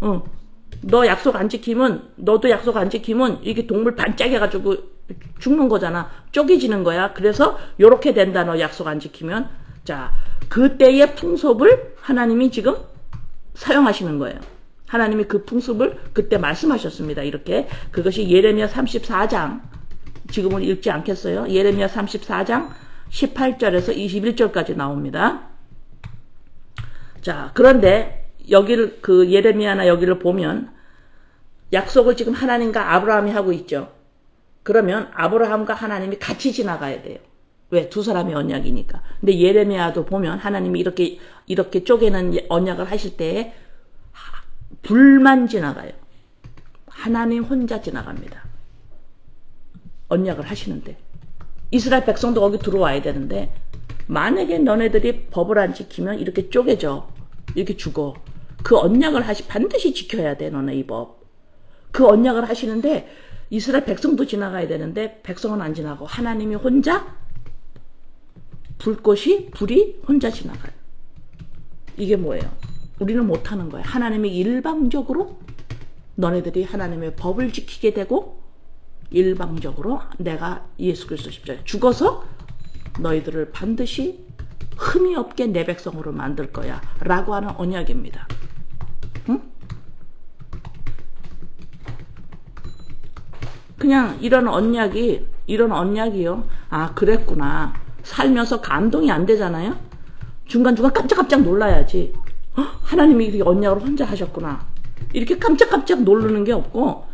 응. 너 약속 안 지키면, 너도 약속 안 지키면 이게 동물 반 짜겨가지고 죽는 거잖아. 쪼개지는 거야. 그래서 요렇게 된다. 너 약속 안 지키면. 자, 그때의 풍습을 하나님이 지금 사용하시는 거예요. 하나님이 그 풍습을 그때 말씀하셨습니다. 이렇게. 그것이 예레미야 34장. 지금은 읽지 않겠어요? 예레미야 34장 18절에서 21절까지 나옵니다. 자, 그런데 여기를 그 예레미야나 여기를 보면 약속을 지금 하나님과 아브라함이 하고 있죠. 그러면 아브라함과 하나님이 같이 지나가야 돼요. 왜? 두 사람이 언약이니까. 근데 예레미야도 보면 하나님이 이렇게 쪼개는 언약을 하실 때에 불만 지나가요. 하나님 혼자 지나갑니다. 언약을 하시는데. 이스라엘 백성도 거기 들어와야 되는데 만약에 너네들이 법을 안 지키면 이렇게 쪼개져. 이렇게 죽어. 그 언약을 반드시 지켜야 돼. 너네 이 법. 그 언약을 하시는데 이스라엘 백성도 지나가야 되는데 백성은 안 지나고 하나님이 혼자 불이 혼자 지나가요. 이게 뭐예요? 우리는 못하는 거예요. 하나님이 일방적으로 너네들이 하나님의 법을 지키게 되고 일방적으로 내가 예수 그리스도 십자가에 죽어서 너희들을 반드시 흠이 없게 내 백성으로 만들 거야 라고 하는 언약입니다. 응? 그냥 이런 언약이요. 아, 그랬구나. 살면서 감동이 안 되잖아요. 중간중간 깜짝깜짝 놀라야지. 하나님이 이렇게 언약을 혼자 하셨구나. 이렇게 깜짝깜짝 놀라는 게 없고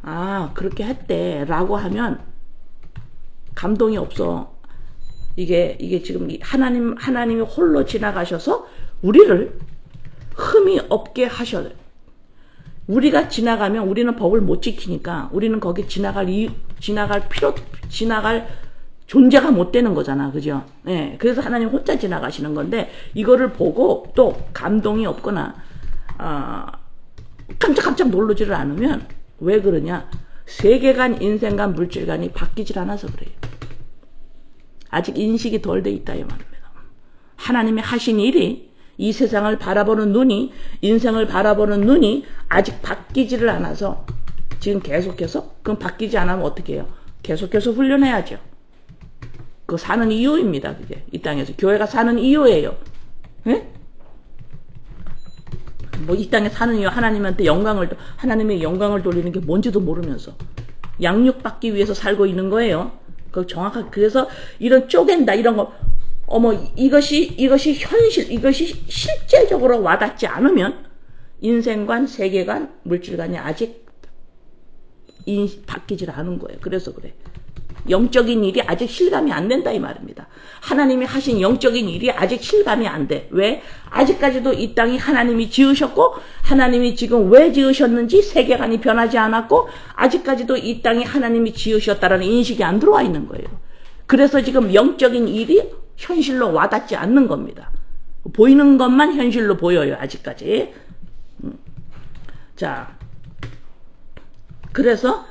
아, 그렇게 했대 라고 하면 감동이 없어. 이게 지금 하나님이 홀로 지나가셔서 우리를 흠이 없게 하셔요. 우리가 지나가면 우리는 법을 못 지키니까 우리는 거기 지나갈 존재가 못 되는 거잖아. 그죠? 네, 그래서 하나님 혼자 지나가시는 건데 이거를 보고 또 감동이 없거나 깜짝깜짝 놀라지를 않으면 왜 그러냐? 세계관, 인생관, 물질관이 바뀌질 않아서 그래요. 아직 인식이 덜 돼 있다 이 말입니다. 하나님이 하신 일이 이 세상을 바라보는 눈이, 인생을 바라보는 눈이 아직 바뀌지를 않아서 지금 계속해서 그럼 바뀌지 않으면 어떻게 해요? 계속해서 훈련해야죠. 그 사는 이유입니다. 그게 이 땅에서 교회가 사는 이유예요. 예? 뭐 이 땅에 사는 이유 하나님한테 하나님의 영광을 돌리는 게 뭔지도 모르면서 양육받기 위해서 살고 있는 거예요. 그 정확하게 그래서 이런 쪼갠다 이런 거 이것이 현실 이것이 실제적으로 와닿지 않으면 인생관, 세계관, 물질관이 아직 바뀌질 않은 거예요. 그래서 그래. 영적인 일이 아직 실감이 안 된다 이 말입니다. 하나님이 하신 영적인 일이 아직 실감이 안 돼. 왜? 아직까지도 이 땅이 하나님이 지으셨고 하나님이 지금 왜 지으셨는지 세계관이 변하지 않았고 아직까지도 이 땅이 하나님이 지으셨다라는 인식이 안 들어와 있는 거예요. 그래서 지금 영적인 일이 현실로 와닿지 않는 겁니다. 보이는 것만 현실로 보여요. 아직까지. 자, 그래서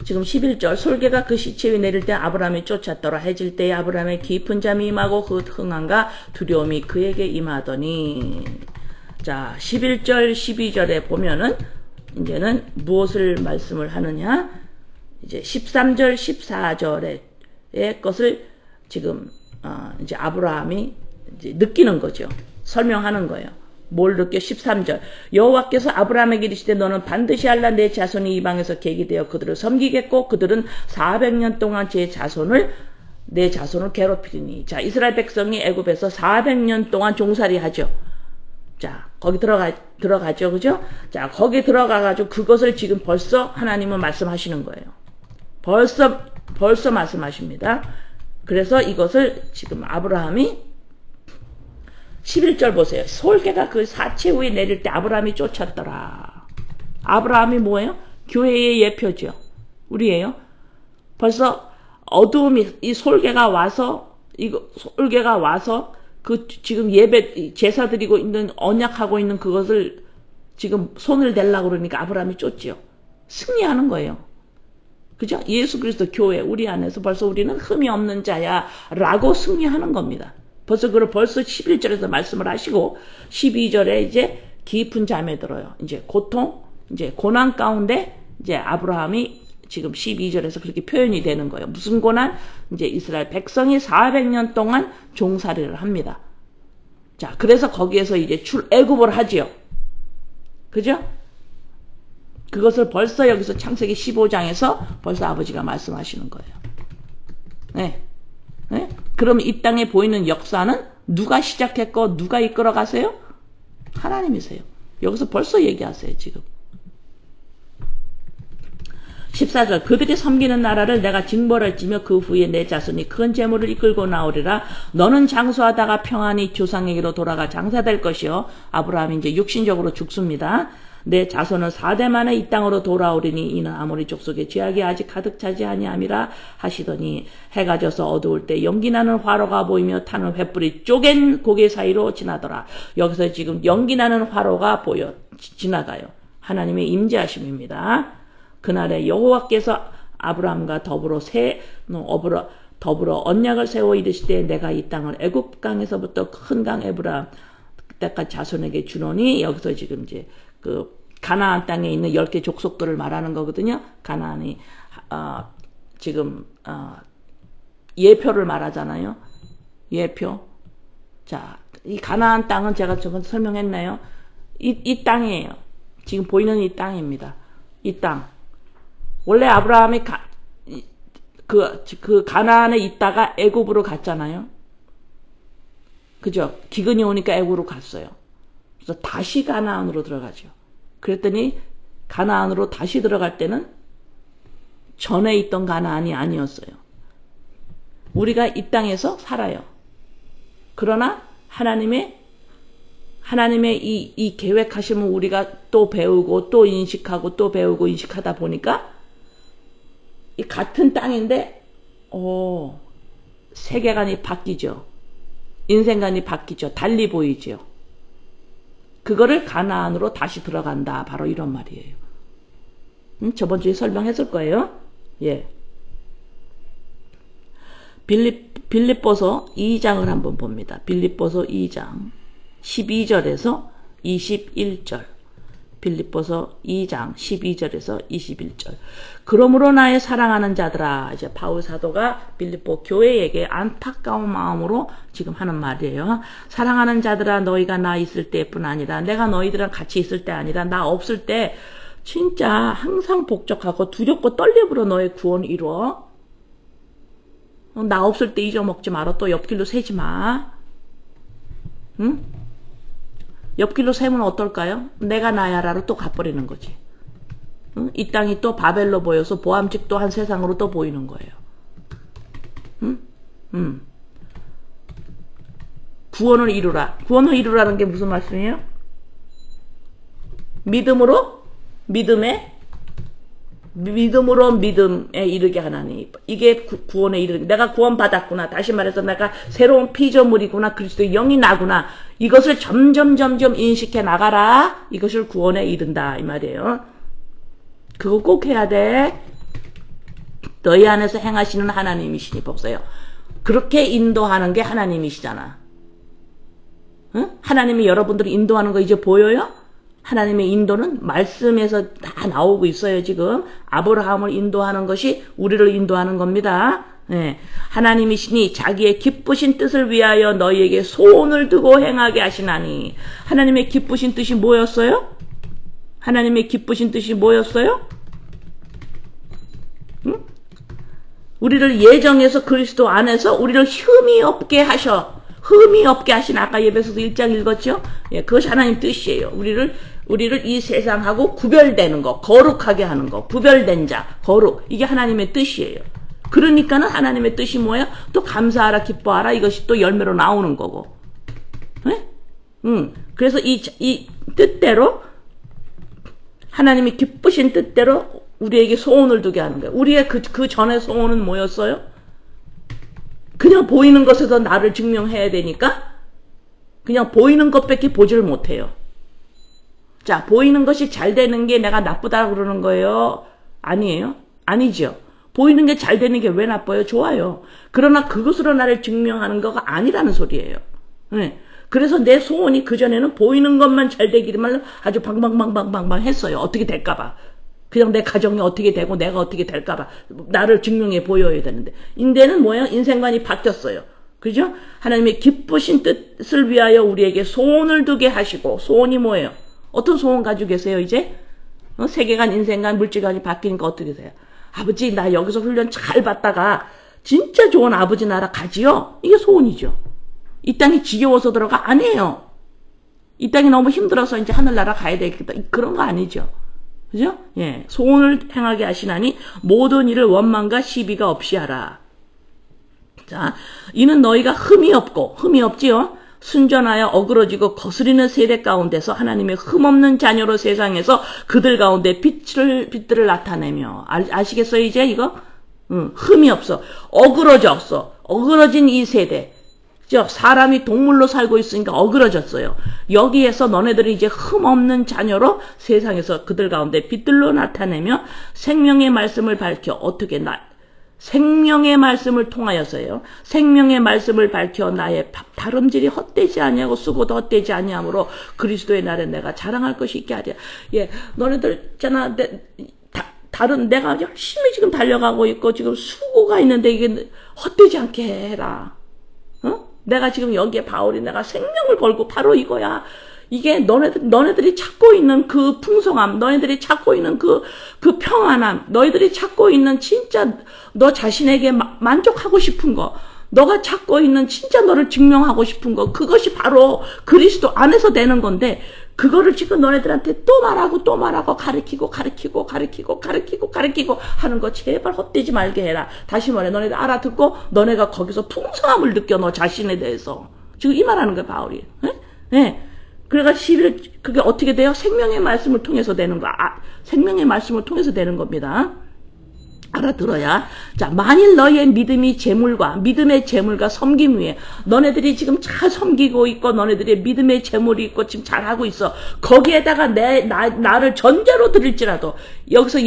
지금 11절 솔개가 그 시체 위에 내릴 때 아브라함이 쫓았더라. 해질 때에 아브라함의 깊은 잠이 임하고 그 흥함과 두려움이 그에게 임하더니 자 11절 12절에 보면은 이제는 무엇을 말씀을 하느냐? 이제 13절, 14절의 것을 지금 이제 아브라함이 이제 느끼는 거죠. 설명하는 거예요. 뭘 느껴? 13절. 여호와께서 아브라함에게 이르시되 너는 반드시 알라 내 자손이 이방에서 계기되어 그들을 섬기겠고 그들은 400년 동안 내 자손을 괴롭히리니. 자, 이스라엘 백성이 애굽에서 400년 동안 종살이 하죠. 자, 거기 들어가죠. 그죠? 자, 거기 들어가가지고 그것을 지금 벌써 하나님은 말씀하시는 거예요. 벌써 말씀하십니다. 그래서 이것을 지금 아브라함이 11절 보세요. 솔개가 그 사체 위에 내릴 때 아브라함이 쫓았더라. 아브라함이 뭐예요? 교회의 예표죠. 우리예요. 벌써 어두움이 이 솔개가 와서 그 지금 예배 제사 드리고 있는 언약하고 있는 그것을 지금 손을 대려고 그러니까 아브라함이 쫓지요. 승리하는 거예요. 그죠? 예수 그리스도 교회 우리 안에서 벌써 우리는 흠이 없는 자야라고 승리하는 겁니다. 벌써 11절에서 말씀을 하시고 12절에 이제 깊은 잠에 들어요. 이제 고통, 이제 고난 가운데 이제 아브라함이 지금 12절에서 그렇게 표현이 되는 거예요. 무슨 고난? 이제 이스라엘 백성이 400년 동안 종살이를 합니다. 자, 그래서 거기에서 이제 애굽을 하지요. 그죠? 그것을 벌써 여기서 창세기 15장에서 벌써 아버지가 말씀하시는 거예요. 네. 네? 그럼 이 땅에 보이는 역사는 누가 시작했고 누가 이끌어 가세요? 하나님이세요. 여기서 벌써 얘기하세요, 지금. 14절 그들이 섬기는 나라를 내가 징벌할지며 그 후에 내 자손이 큰 재물을 이끌고 나오리라. 너는 장수하다가 평안히 조상에게로 돌아가 장사될 것이요. 아브라함이 이제 육신적으로 죽습니다. 내 자손은 4대 만에 이 땅으로 돌아오리니 이는 아모리 족속의 죄악이 아직 가득 차지 아니함이라 하시더니 해가 져서 어두울 때 연기나는 화로가 보이며 타는 횃불이 쪼갠 고개 사이로 지나더라. 여기서 지금 연기나는 화로가 지나가요. 하나님의 임재하심입니다. 그날에 여호와께서 아브라함과 더불어 언약을 세워 이르시되 내가 이 땅을 애굽 강에서부터 큰 강 에브라임 때까지 자손에게 주노니. 여기서 지금 이제 그 가나안 땅에 있는 10개 족속들을 말하는 거거든요. 가나안이 지금 예표를 말하잖아요. 예표. 자, 이 가나안 땅은 제가 저번 설명했나요? 이 땅이에요. 지금 보이는 이 땅입니다. 이 땅. 원래 아브라함이 그 가나안에 있다가 애굽으로 갔잖아요. 그죠? 기근이 오니까 애굽으로 갔어요. 그래서 다시 가나안으로 들어가죠. 그랬더니 가나안으로 다시 들어갈 때는 전에 있던 가나안이 아니었어요. 우리가 이 땅에서 살아요. 그러나 하나님의 이 계획하심을 우리가 또 배우고 또 인식하고 또 배우고 인식하다 보니까 이 같은 땅인데 세계관이 바뀌죠. 인생관이 바뀌죠. 달리 보이죠. 그거를 가나안으로 다시 들어간다. 바로 이런 말이에요. 저번 주에 설명했을 거예요. 예. 빌립보서 2장을 한번 봅니다. 빌립보서 2장 12절에서 21절. 빌립보서 2장 12절에서 21절. 그러므로 나의 사랑하는 자들아. 이제 바울 사도가 빌립보 교회에게 안타까운 마음으로 지금 하는 말이에요. 사랑하는 자들아 너희가 나 있을 때뿐 아니라 내가 너희들이랑 같이 있을 때 아니라 나 없을 때 진짜 항상 복적하고 두렵고 떨림으로 너의 구원을 이루어. 나 없을 때 잊어먹지 마라. 또 옆길로 새지 마. 응? 옆길로 세면 어떨까요? 내가 나야라로 또 가버리는 거지. 응? 이 땅이 또 바벨로 보여서 보암직도 한 세상으로 또 보이는 거예요. 응? 구원을 이루라. 구원을 이루라는 게 무슨 말씀이에요? 믿음으로 믿음에 이르게 하나니. 이게 구원에 이르게. 내가 구원받았구나. 다시 말해서 내가 새로운 피조물이구나. 그리스도의 영이 나구나. 이것을 점점 인식해 나가라. 이것을 구원에 이른다. 이 말이에요. 그거 꼭 해야 돼. 너희 안에서 행하시는 하나님이시니. 보세요. 그렇게 인도하는 게 하나님이시잖아. 응? 하나님이 여러분들을 인도하는 거 이제 보여요? 하나님의 인도는 말씀에서 다 나오고 있어요. 지금 아브라함을 인도하는 것이 우리를 인도하는 겁니다. 네. 하나님이시니 자기의 기쁘신 뜻을 위하여 너희에게 소원을 두고 행하게 하시나니. 하나님의 기쁘신 뜻이 뭐였어요? 하나님의 기쁘신 뜻이 뭐였어요? 응? 우리를 예정해서 그리스도 안에서 우리를 흠이 없게 하셔. 흠이 없게 하신 아까 에베소서 1장 읽었죠? 예, 그것이 하나님 뜻이에요. 우리를 이 세상하고 구별되는 거, 거룩하게 하는 거, 구별된 자, 거룩. 이게 하나님의 뜻이에요. 그러니까는 하나님의 뜻이 뭐예요? 또 감사하라, 기뻐하라. 이것이 또 열매로 나오는 거고. 네? 그래서 이 뜻대로, 하나님이 기쁘신 뜻대로 우리에게 소원을 두게 하는 거예요. 우리의 그 전에 소원은 뭐였어요? 그냥 보이는 것에서 나를 증명해야 되니까 그냥 보이는 것밖에 보지를 못해요. 자, 보이는 것이 잘 되는 게 내가 나쁘다고 그러는 거예요? 아니에요? 아니죠. 보이는 게 잘 되는 게 왜 나빠요? 좋아요. 그러나 그것으로 나를 증명하는 거가 아니라는 소리예요. 네. 그래서 내 소원이 그전에는 보이는 것만 잘 되기만 아주 방방방방방방 했어요. 어떻게 될까봐. 그냥 내 가정이 어떻게 되고 내가 어떻게 될까봐 나를 증명해 보여야 되는데, 이제는 뭐예요? 인생관이 바뀌었어요. 그죠? 하나님의 기쁘신 뜻을 위하여 우리에게 소원을 두게 하시고. 소원이 뭐예요? 어떤 소원 가지고 계세요 이제? 세계관, 인생관, 물질관이 바뀌니까 어떻게 돼요? 아버지, 나 여기서 훈련 잘 받다가 진짜 좋은 아버지 나라 가지요? 이게 소원이죠. 이 땅이 지겨워서 들어가? 아니에요. 이 땅이 너무 힘들어서 이제 하늘나라 가야 되겠다. 그런 거 아니죠. 그죠? 예. 소원을 행하게 하시나니 모든 일을 원망과 시비가 없이 하라. 자, 이는 너희가 흠이 없지요? 순전하여 어그러지고 거스리는 세대 가운데서 하나님의 흠없는 자녀로 세상에서 그들 가운데 빛들을 나타내며. 아시겠어요 이제 이거? 흠이 없어. 어그러진 이 세대. 사람이 동물로 살고 있으니까 어그러졌어요. 여기에서 너네들이 이제 흠없는 자녀로 세상에서 그들 가운데 빛들로 나타내며 생명의 말씀을 밝혀. 어떻게 생명의 말씀을 통하여서요. 생명의 말씀을 밝혀 나의 다름질이 헛되지 아니하고 수고도 헛되지 아니하므로 그리스도의 날에 내가 자랑할 것이 있게 하랴. 예, 너네들 있잖아. 내가 열심히 지금 달려가고 있고 지금 수고가 있는데 이게 헛되지 않게 해라. 내가 지금 여기에 바울이 내가 생명을 걸고 바로 이거야. 이게 너네들이 찾고 있는 그 풍성함, 너희들이 찾고 있는 그 평안함, 너희들이 찾고 있는 진짜 너 자신에게 만족하고 싶은 거, 너가 찾고 있는 진짜 너를 증명하고 싶은 거, 그것이 바로 그리스도 안에서 되는 건데, 그거를 지금 너네들한테 또 말하고 가르치고 하는 거 제발 헛되지 말게 해라. 다시 말해, 너네들 알아듣고 너네가 거기서 풍성함을 느껴, 너 자신에 대해서. 지금 이 말하는 거야 바울이. 네. 그래가지고 그게 어떻게 돼요? 생명의 말씀을 통해서 되는 거야. 생명의 말씀을 통해서 되는 겁니다. 알아들어야. 자, 만일 너희의 믿음의 재물과 섬김 위에, 너네들이 지금 잘 섬기고 있고 너네들의 믿음의 재물이 있고 지금 잘하고 있어. 거기에다가 나를 전제로 드릴지라도, 여기서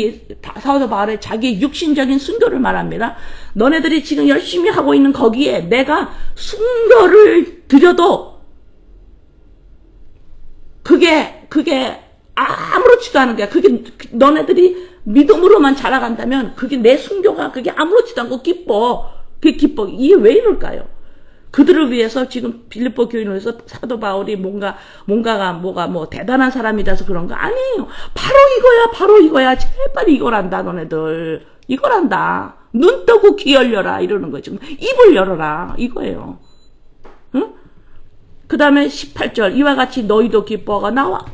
사도 바울의 자기의 육신적인 순교를 말합니다. 너네들이 지금 열심히 하고 있는 거기에 내가 순교를 드려도 그게 아무렇지도 않은 거야. 그게 너네들이 믿음으로만 자라간다면 그게 내 순교가 그게 아무렇지도 않고 기뻐. 그게 기뻐. 이게 왜 이럴까요? 그들을 위해서 지금 빌립보 교인을 위해서 사도 바울이 뭐가 대단한 사람이라서 그런 거 아니에요. 바로 이거야. 제발 이거란다, 너네들. 이거란다. 눈 뜨고 귀 열려라. 이러는 거예요. 지금 입을 열어라. 이거예요. 응? 그 다음에 18절, 이와 같이 너희도 기뻐가 나와.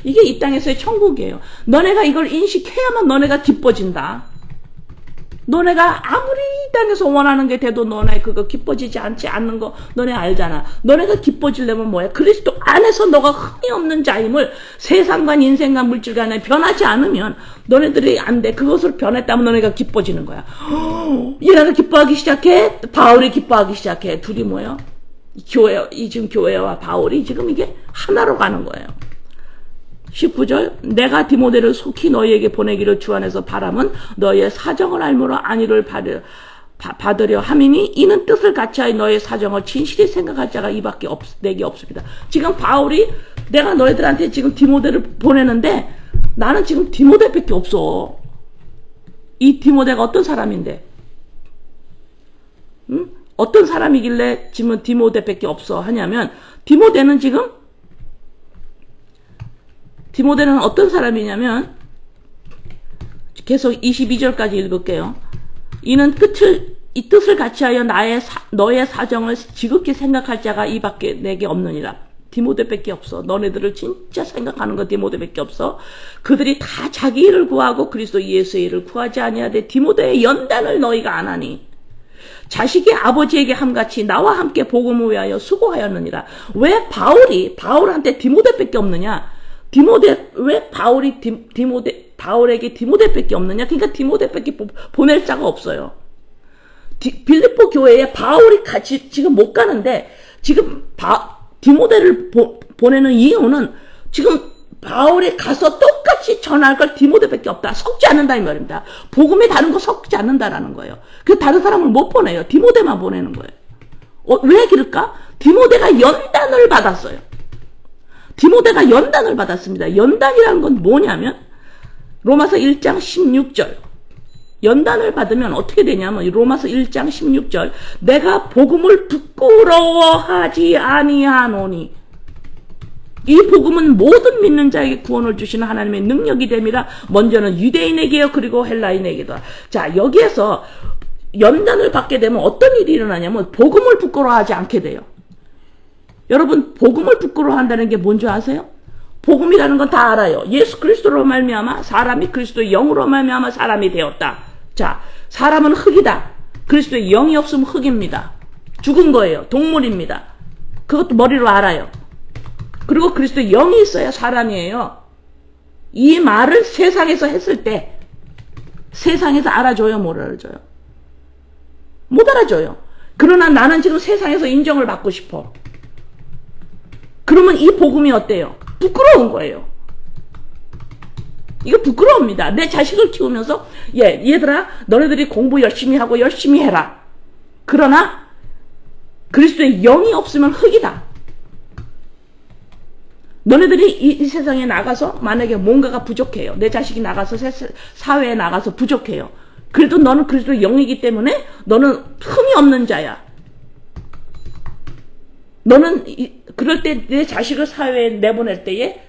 이게 이 땅에서의 천국이에요. 너네가 이걸 인식해야만 너네가 기뻐진다. 너네가 아무리 이 땅에서 원하는 게 돼도 너네 그거 기뻐지지 않는 거 너네 알잖아. 너네가 기뻐지려면 뭐야? 그리스도 안에서 너가 흠이 없는 자임을 세상관, 인생관, 물질관에 변하지 않으면 너네들이 안 돼. 그것을 변했다면 너네가 기뻐지는 거야. 얘네가 기뻐하기 시작해. 바울이 기뻐하기 시작해. 둘이 뭐야? 지금 교회와 바울이 지금 이게 하나로 가는 거예요. 19절, 내가 디모데를 속히 너희에게 보내기를 주 안에서 바람은 너희의 사정을 알므로 안위를 받으려 함이니 이는 뜻을 같이하여 너희의 사정을 진실히 생각할 자가 내게 없습니다. 지금 바울이 내가 너희들한테 지금 디모데를 보내는데 나는 지금 디모데밖에 없어. 이 디모데가 어떤 사람인데? 응? 어떤 사람이길래 지금 디모데밖에 없어 하냐면, 디모데는 어떤 사람이냐면, 계속 22절까지 읽을게요. 이는 이 뜻을 같이하여 너의 사정을 지극히 생각할 자가 이밖에 내게 없느니라. 디모데밖에 없어. 너네들을 진짜 생각하는 거 디모데밖에 없어. 그들이 다 자기 일을 구하고 그리스도 예수의 일을 구하지 아니하되 디모데의 연단을 너희가 안 하니 자식이 아버지에게 함같이 나와 함께 복음을 위하여 수고하였느니라. 왜 바울한테 디모데밖에 없느냐? 왜 바울에게 디모데밖에 없느냐? 그러니까 디모데밖에 보낼 자가 없어요. 빌립보 교회에 바울이 같이 지금 못 가는데, 지금 디모데를 보내는 이유는 지금 바울이 가서 똑같이 전할 걸 디모데밖에 없다. 섞지 않는다 이 말입니다. 복음에 다른 거 섞지 않는다라는 거예요. 그래서 다른 사람을 못 보내요. 디모데만 보내는 거예요. 왜 그럴까? 디모데가 연단을 받았어요. 디모데가 연단을 받았습니다. 연단이라는 건 뭐냐면 로마서 1장 16절. 연단을 받으면 어떻게 되냐면 로마서 1장 16절. 내가 복음을 부끄러워하지 아니하노니 이 복음은 모든 믿는 자에게 구원을 주시는 하나님의 능력이 됨이라. 먼저는 유대인에게요 그리고 헬라인에게도. 자, 여기에서 연단을 받게 되면 어떤 일이 일어나냐면 복음을 부끄러워하지 않게 돼요. 여러분, 복음을 부끄러워한다는 게 뭔지 아세요? 복음이라는 건 다 알아요. 예수 그리스도로 말미암아 사람이 그리스도의 영으로 말미암아 사람이 되었다. 자, 사람은 흙이다. 그리스도의 영이 없으면 흙입니다. 죽은 거예요. 동물입니다. 그것도 머리로 알아요. 그리고 그리스도의 영이 있어야 사람이에요. 이 말을 세상에서 했을 때 세상에서 알아줘요? 못 알아줘요? 못 알아줘요. 그러나 나는 지금 세상에서 인정을 받고 싶어. 그러면 이 복음이 어때요? 부끄러운 거예요. 이거 부끄러웁니다. 내 자식을 키우면서 얘들아 너네들이 공부 열심히 하고 열심히 해라. 그러나 그리스도의 영이 없으면 흙이다. 너네들이 이 세상에 나가서 만약에 뭔가가 부족해요. 내 자식이 나가서 사회에 나가서 부족해요. 그래도 너는 그리스도의 영이기 때문에 너는 흠이 없는 자야. 너는 그럴 때 내 자식을 사회에 내보낼 때에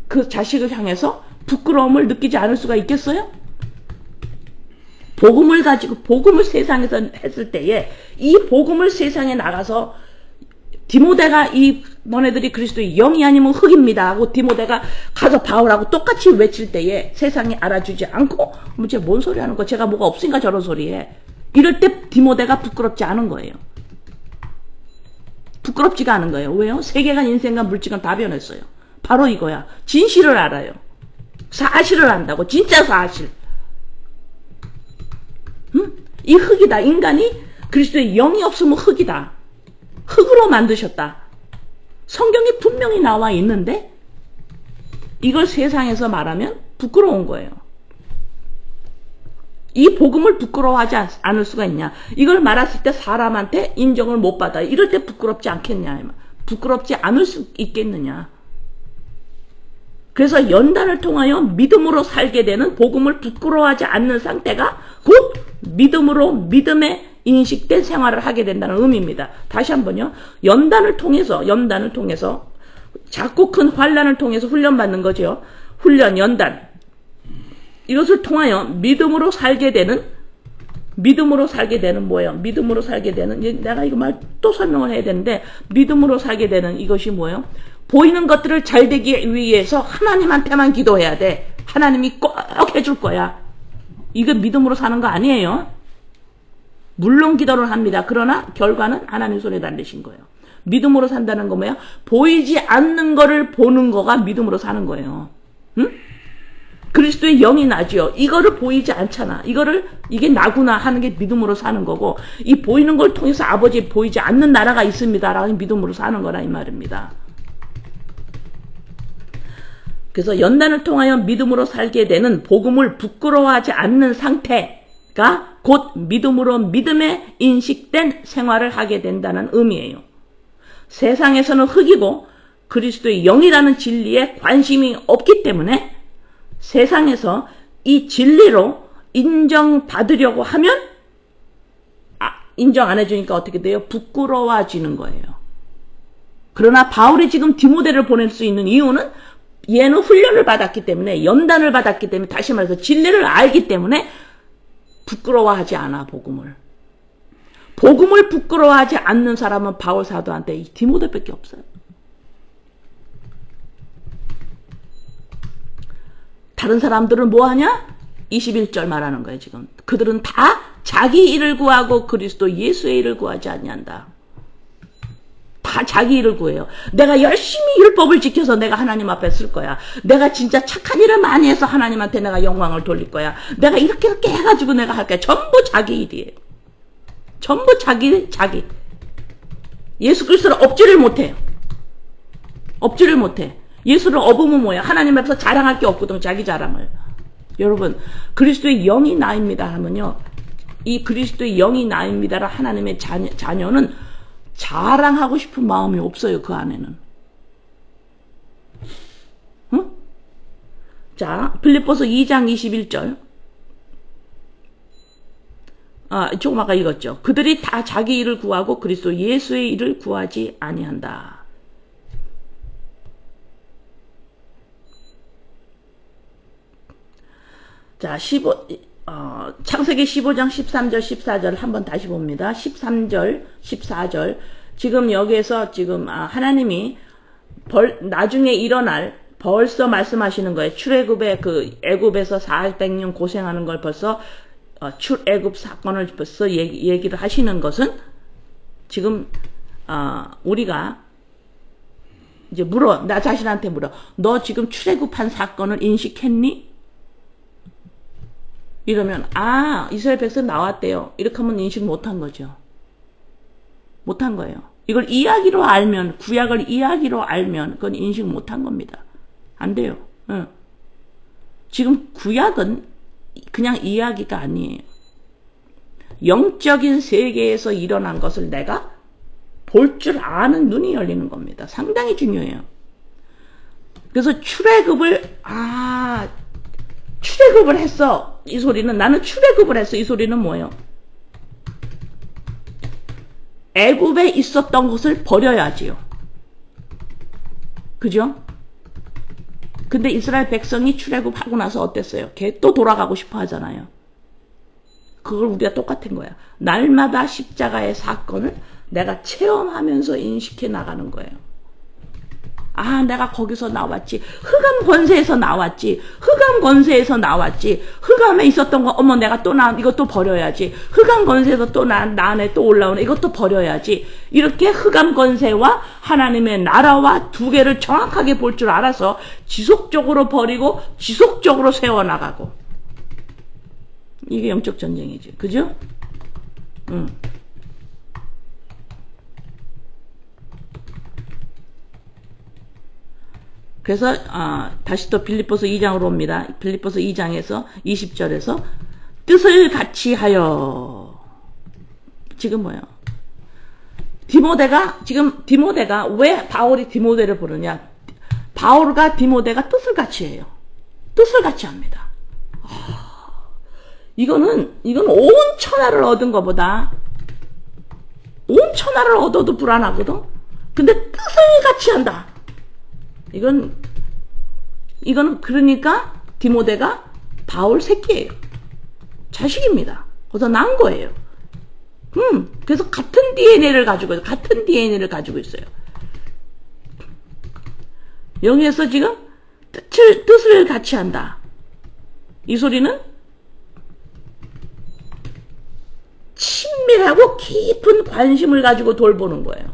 그 자식을 향해서 부끄러움을 느끼지 않을 수가 있겠어요? 복음을 가지고 복음을 세상에서 했을 때에 이 복음을 세상에 나가서 디모데가 너네들이 그리스도의 영이 아니면 흙입니다 하고 디모데가 가서 바울하고 똑같이 외칠 때에 세상이 알아주지 않고 쟤 뭔 소리 하는 거, 제가 뭐가 없으니까 저런 소리 해. 이럴 때 디모데가 부끄럽지 않은 거예요. 부끄럽지가 않은 거예요. 왜요? 세계관, 인생관, 물질관 다 변했어요. 바로 이거야. 진실을 알아요. 사실을 안다고. 진짜 사실. 응? 이 흙이다. 인간이 그리스도의 영이 없으면 흙이다. 흙으로 만드셨다. 성경이 분명히 나와 있는데 이걸 세상에서 말하면 부끄러운 거예요. 이 복음을 부끄러워하지 않을 수가 있냐. 이걸 말했을 때 사람한테 인정을 못 받아. 이럴 때 부끄럽지 않겠냐. 부끄럽지 않을 수 있겠느냐. 그래서 연단을 통하여 믿음으로 살게 되는, 복음을 부끄러워하지 않는 상태가 곧 믿음에 인식된 생활을 하게 된다는 의미입니다. 다시 한번요. 연단을 통해서 작고 큰 환난을 통해서 훈련받는 거죠. 훈련, 연단. 이것을 통하여 믿음으로 살게 되는 뭐예요? 믿음으로 살게 되는, 내가 이거 말 또 설명을 해야 되는데, 믿음으로 살게 되는 이것이 뭐예요? 보이는 것들을 잘 되기 위해서 하나님한테만 기도해야 돼. 하나님이 꼭 해줄 거야. 이거 믿음으로 사는 거 아니에요. 물론 기도를 합니다. 그러나 결과는 하나님 손에 달리신 거예요. 믿음으로 산다는 거 뭐예요? 보이지 않는 거를 보는 거가 믿음으로 사는 거예요. 응? 그리스도의 영이 나죠. 이거를 보이지 않잖아. 이게 나구나 하는 게 믿음으로 사는 거고, 이 보이는 걸 통해서 아버지 보이지 않는 나라가 있습니다라는 믿음으로 사는 거라 이 말입니다. 그래서 연단을 통하여 믿음으로 살게 되는, 복음을 부끄러워하지 않는 상태가 곧 믿음에 인식된 생활을 하게 된다는 의미예요. 세상에서는 흙이고 그리스도의 영이라는 진리에 관심이 없기 때문에 세상에서 이 진리로 인정받으려고 하면 인정 안 해주니까 어떻게 돼요? 부끄러워지는 거예요. 그러나 바울이 지금 디모데를 보낼 수 있는 이유는 얘는 훈련을 받았기 때문에, 연단을 받았기 때문에, 다시 말해서 진리를 알기 때문에 부끄러워하지 않아. 복음을 부끄러워하지 않는 사람은 바울 사도한테 이 디모데밖에 없어요. 다른 사람들은 뭐하냐? 21절 말하는 거예요. 지금 그들은 다 자기 일을 구하고 그리스도 예수의 일을 구하지 않는다. 다 자기 일을 구해요. 내가 열심히 율법을 지켜서 내가 하나님 앞에 쓸 거야. 내가 진짜 착한 일을 많이 해서 하나님한테 내가 영광을 돌릴 거야. 내가 이렇게 해가지고 내가 할 거야. 전부 자기 일이에요. 전부 자기. 예수 그리스도를 업지를 못해요. 예수를 업으면 뭐야? 하나님 앞에서 자랑할 게 없거든. 자기 자랑을. 여러분, 그리스도의 영이 나입니다 하면요, 이 그리스도의 영이 나입니다라 하나님의 자녀는 자랑하고 싶은 마음이 없어요. 그 안에는. 응? 자, 빌립보서 2장 21절. 조금 아까 읽었죠. 그들이 다 자기 일을 구하고 그리스도 예수의 일을 구하지 아니한다. 자, 창세기 15장 13절 14절 한번 다시 봅니다. 13절 14절. 지금 여기에서 지금 하나님이 나중에 일어날 벌써 말씀하시는 거예요. 출애굽의 그 애굽에서 400년 고생하는 걸 벌써 출애굽 사건을 벌써 얘기를 하시는 것은 지금 우리가 이제 나 자신한테 물어. 너 지금 출애굽한 사건을 인식했니? 이러면 이스라엘 백성 나왔대요. 이렇게 하면 인식 못한 거죠. 못한 거예요. 이걸 이야기로 알면, 구약을 이야기로 알면 그건 인식 못한 겁니다. 안 돼요. 응. 지금 구약은 그냥 이야기가 아니에요. 영적인 세계에서 일어난 것을 내가 볼 줄 아는 눈이 열리는 겁니다. 상당히 중요해요. 그래서 출애굽을 했어. 이 소리는 나는 출애굽을 했어. 이 소리는 뭐예요? 애굽에 있었던 것을 버려야지요. 그죠? 근데 이스라엘 백성이 출애굽하고 나서 어땠어요? 걔 또 돌아가고 싶어 하잖아요. 그걸 우리가 똑같은 거야. 날마다 십자가의 사건을 내가 체험하면서 인식해 나가는 거예요. 내가 거기서 나왔지. 흑암 권세에서 나왔지. 흑암에 있었던 거, 어머, 내가 이것도 버려야지. 흑암 권세에서 또 나 안에 또 올라오네. 이것도 버려야지. 이렇게 흑암 권세와 하나님의 나라와 두 개를 정확하게 볼 줄 알아서 지속적으로 버리고 지속적으로 세워나가고. 이게 영적 전쟁이지. 그죠? 그래서 다시 또 빌립보서 2장으로 옵니다. 빌립보서 2장에서 20절에서 뜻을 같이 하여. 지금 뭐예요? 디모데가 왜 바울이 디모데를 부르냐? 바울과 디모데가 뜻을 같이 해요. 뜻을 같이 합니다. 이건 온 천하를 얻은 것보다 온 천하를 얻어도 불안하거든. 근데 뜻을 같이 한다. 이건 그러니까 디모데가 바울 새끼예요. 자식입니다. 거기서 난 거예요. 그래서 같은 DNA를 가지고 있어요. 여기에서 지금 뜻을 같이 한다. 이 소리는 친밀하고 깊은 관심을 가지고 돌보는 거예요.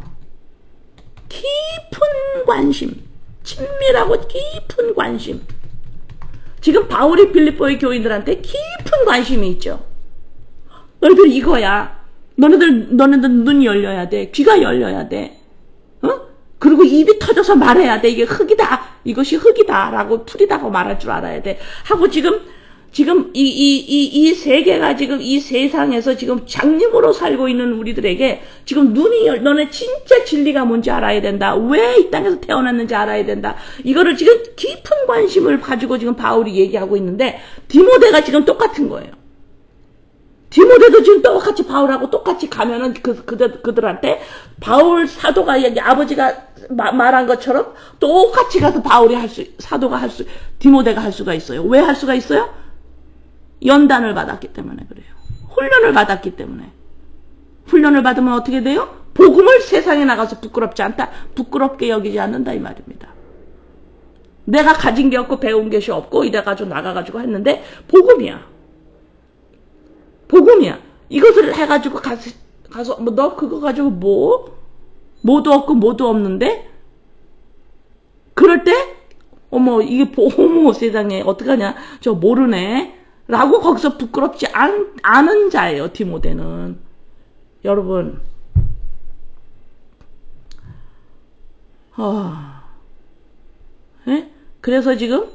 깊은 관심. 친밀하고 깊은 관심. 지금 바울이 빌립보의 교인들한테 깊은 관심이 있죠. 너희들 이거야. 너네들 눈이 열려야 돼. 귀가 열려야 돼. 그리고 입이 터져서 말해야 돼. 이게 흙이다. 이것이 흙이다. 라고 풀이다고 말할 줄 알아야 돼. 하고 지금 지금 이 세계가 지금 이 세상에서 지금 장님으로 살고 있는 우리들에게 지금 너네 진짜 진리가 뭔지 알아야 된다. 왜 이 땅에서 태어났는지 알아야 된다. 이거를 지금 깊은 관심을 가지고 지금 바울이 얘기하고 있는데 디모데가 지금 똑같은 거예요. 디모데도 지금 똑같이 바울하고 똑같이 가면은 그들한테 바울 사도가 여기 아버지가 말한 것처럼 똑같이 가서 바울이 디모데가 할 수가 있어요. 왜 할 수가 있어요? 연단을 받았기 때문에 그래요. 훈련을 받았기 때문에. 훈련을 받으면 어떻게 돼요? 복음을 세상에 나가서 부끄럽지 않다. 부끄럽게 여기지 않는다 이 말입니다. 내가 가진 게 없고 배운 것이 없고 이래가지고 나가가지고 했는데 복음이야. 복음이야. 이것을 해가지고 가서 뭐 너 그거 가지고 뭐도 없고 뭐도 없는데 그럴 때 어머 이게 어머 세상에 어떡하냐 저 모르네 라고 거기서 부끄럽지 않은 자예요. 디모데는. 여러분 그래서 지금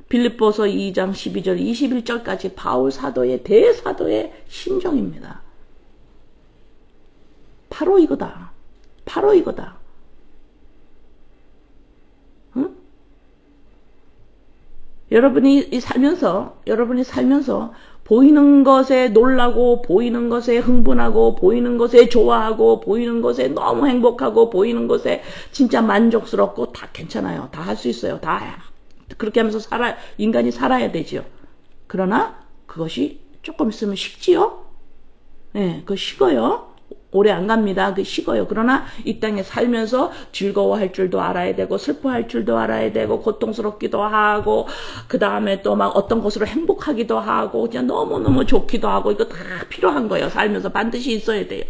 빌립보서 2장 12절 21절까지 바울 사도의 대사도의 심정입니다. 바로 이거다. 바로 이거다. 응? 여러분이 살면서 보이는 것에 놀라고 보이는 것에 흥분하고 보이는 것에 좋아하고 보이는 것에 너무 행복하고 보이는 것에 진짜 만족스럽고 다 괜찮아요. 다 할 수 있어요. 다 그렇게 하면서 인간이 살아야 되지요. 그러나 그것이 조금 있으면 식지요. 네, 그거 식어요. 오래 안 갑니다. 그 식어요. 그러나 이 땅에 살면서 즐거워할 줄도 알아야 되고 슬퍼할 줄도 알아야 되고 고통스럽기도 하고 그 다음에 또 막 어떤 것으로 행복하기도 하고 그냥 너무너무 좋기도 하고 이거 다 필요한 거예요. 살면서 반드시 있어야 돼요.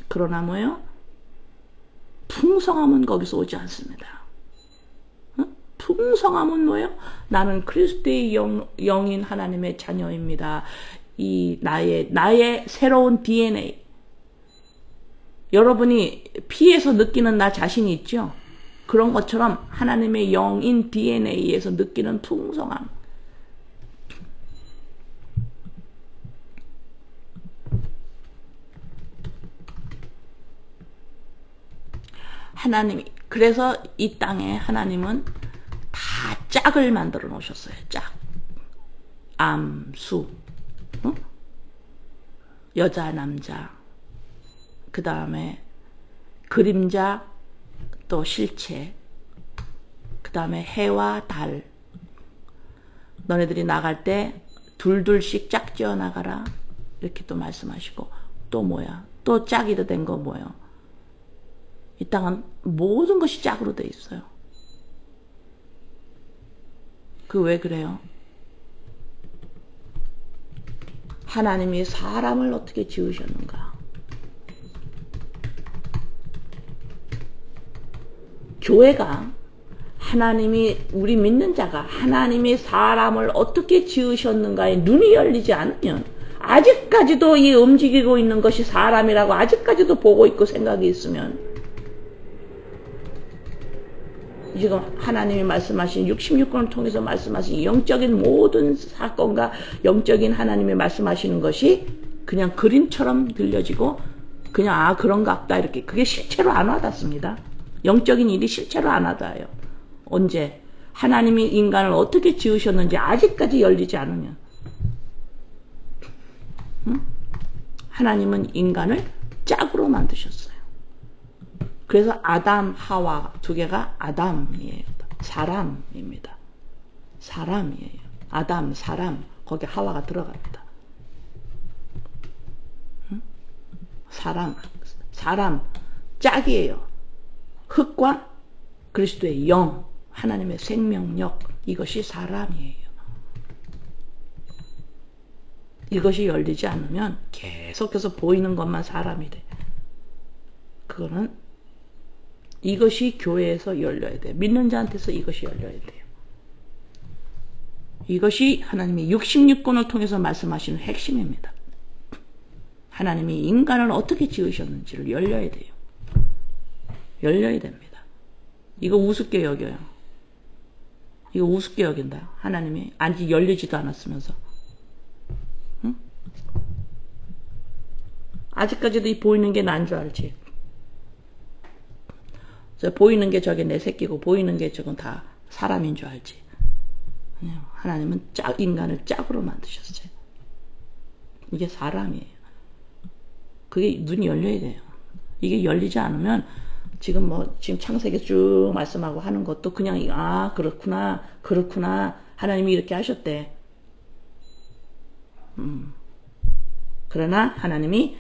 그러나 뭐예요? 풍성함은 거기서 오지 않습니다. 풍성함은 뭐예요? 나는 그리스도의 영인 하나님의 자녀입니다. 이 나의 새로운 DNA. 여러분이 피에서 느끼는 나 자신이 있죠? 그런 것처럼 하나님의 영인 DNA에서 느끼는 풍성함. 하나님이 그래서 이 땅에 하나님은 다 짝을 만들어 놓으셨어요. 짝. 암수. 여자 남자 그 다음에 그림자 또 실체 그 다음에 해와 달 너네들이 나갈 때 둘둘씩 짝지어 나가라 이렇게 또 말씀하시고 또 뭐야 또 짝이 된 거 뭐예요? 이 땅은 모든 것이 짝으로 돼 있어요. 그 왜 그래요? 하나님이 사람을 어떻게 지으셨는가? 교회가 하나님이 우리 믿는 자가 하나님이 사람을 어떻게 지으셨는가에 눈이 열리지 않으면 아직까지도 이 움직이고 있는 것이 사람이라고 아직까지도 보고 있고 생각이 있으면 지금 하나님이 말씀하신 66권을 통해서 말씀하신 영적인 모든 사건과 영적인 하나님이 말씀하시는 것이 그냥 그림처럼 들려지고 그냥 그런갑다 이렇게 그게 실체로 안 와닿습니다. 영적인 일이 실체로 안 와닿아요. 언제? 하나님이 인간을 어떻게 지으셨는지 아직까지 열리지 않으면 하나님은 인간을 짝으로 만드셨어요. 그래서 아담, 하와 두 개가 아담이에요. 사람입니다. 사람이에요. 아담, 사람, 거기 하와가 들어갑니다. 사람, 짝이에요. 흙과 그리스도의 영, 하나님의 생명력, 이것이 사람이에요. 이것이 열리지 않으면 계속해서 보이는 것만 사람이 돼. 그거는 이것이 교회에서 열려야 돼요. 믿는 자한테서 이것이 열려야 돼요. 이것이 하나님이 66권을 통해서 말씀하시는 핵심입니다. 하나님이 인간을 어떻게 지으셨는지를 열려야 돼요. 열려야 됩니다. 이거 우습게 여겨요. 이거 우습게 여긴다. 하나님이 아직 열리지도 않았으면서. 응? 아직까지도 이 보이는 게 난 줄 알지. 보이는 게 저게 내 새끼고 보이는 게 저건 다 사람인 줄 알지. 하나님은 인간을 짝으로 만드셨어요. 이게 사람이에요. 그게 눈이 열려야 돼요. 이게 열리지 않으면 지금 창세기 쭉 말씀하고 하는 것도 그냥 그렇구나 하나님이 이렇게 하셨대. 그러나 하나님이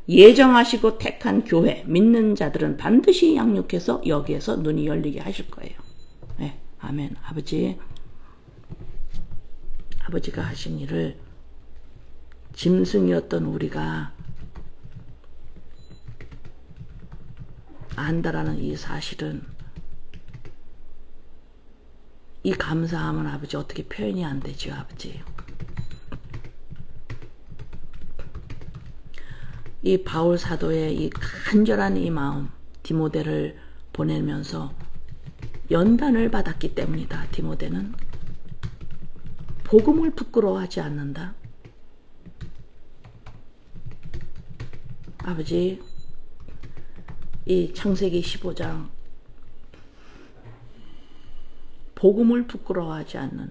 예정하시고 택한 교회 믿는 자들은 반드시 양육해서 여기에서 눈이 열리게 하실 거예요. 네, 아멘. 아버지가 하신 일을 짐승이었던 우리가 안다라는 이 사실은, 이 감사함은 아버지 어떻게 표현이 안 되죠, 아버지. 이 바울 사도의 이 간절한 이 마음, 디모데를 보내면서 연단을 받았기 때문이다. 디모데는 복음을 부끄러워하지 않는다. 아버지, 이 창세기 15장 복음을 부끄러워하지 않는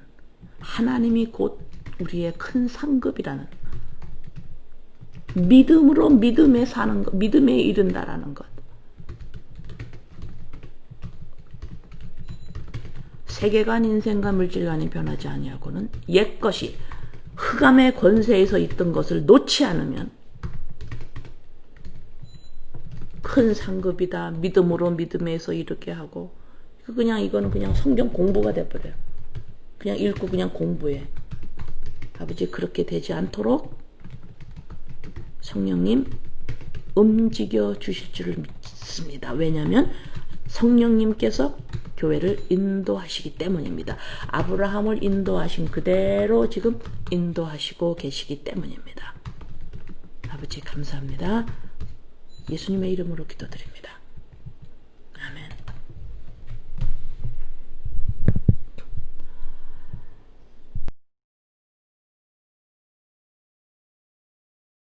하나님이 곧 우리의 큰 상급이라는, 믿음으로 믿음에 사는 것, 믿음에 이른다라는 것. 세계관, 인생과 물질관이 변하지 아니하고는 옛것이 흑암의 권세에서 있던 것을 놓지 않으면 큰 상급이다. 믿음으로 믿음에서 이렇게 하고, 이거는 그냥 성경 공부가 돼버려요. 그냥 읽고 그냥 공부해. 아버지, 그렇게 되지 않도록 성령님 움직여 주실 줄을 믿습니다. 왜냐하면 성령님께서 교회를 인도하시기 때문입니다. 아브라함을 인도하신 그대로 지금 인도하시고 계시기 때문입니다. 아버지 감사합니다. 예수님의 이름으로 기도드립니다.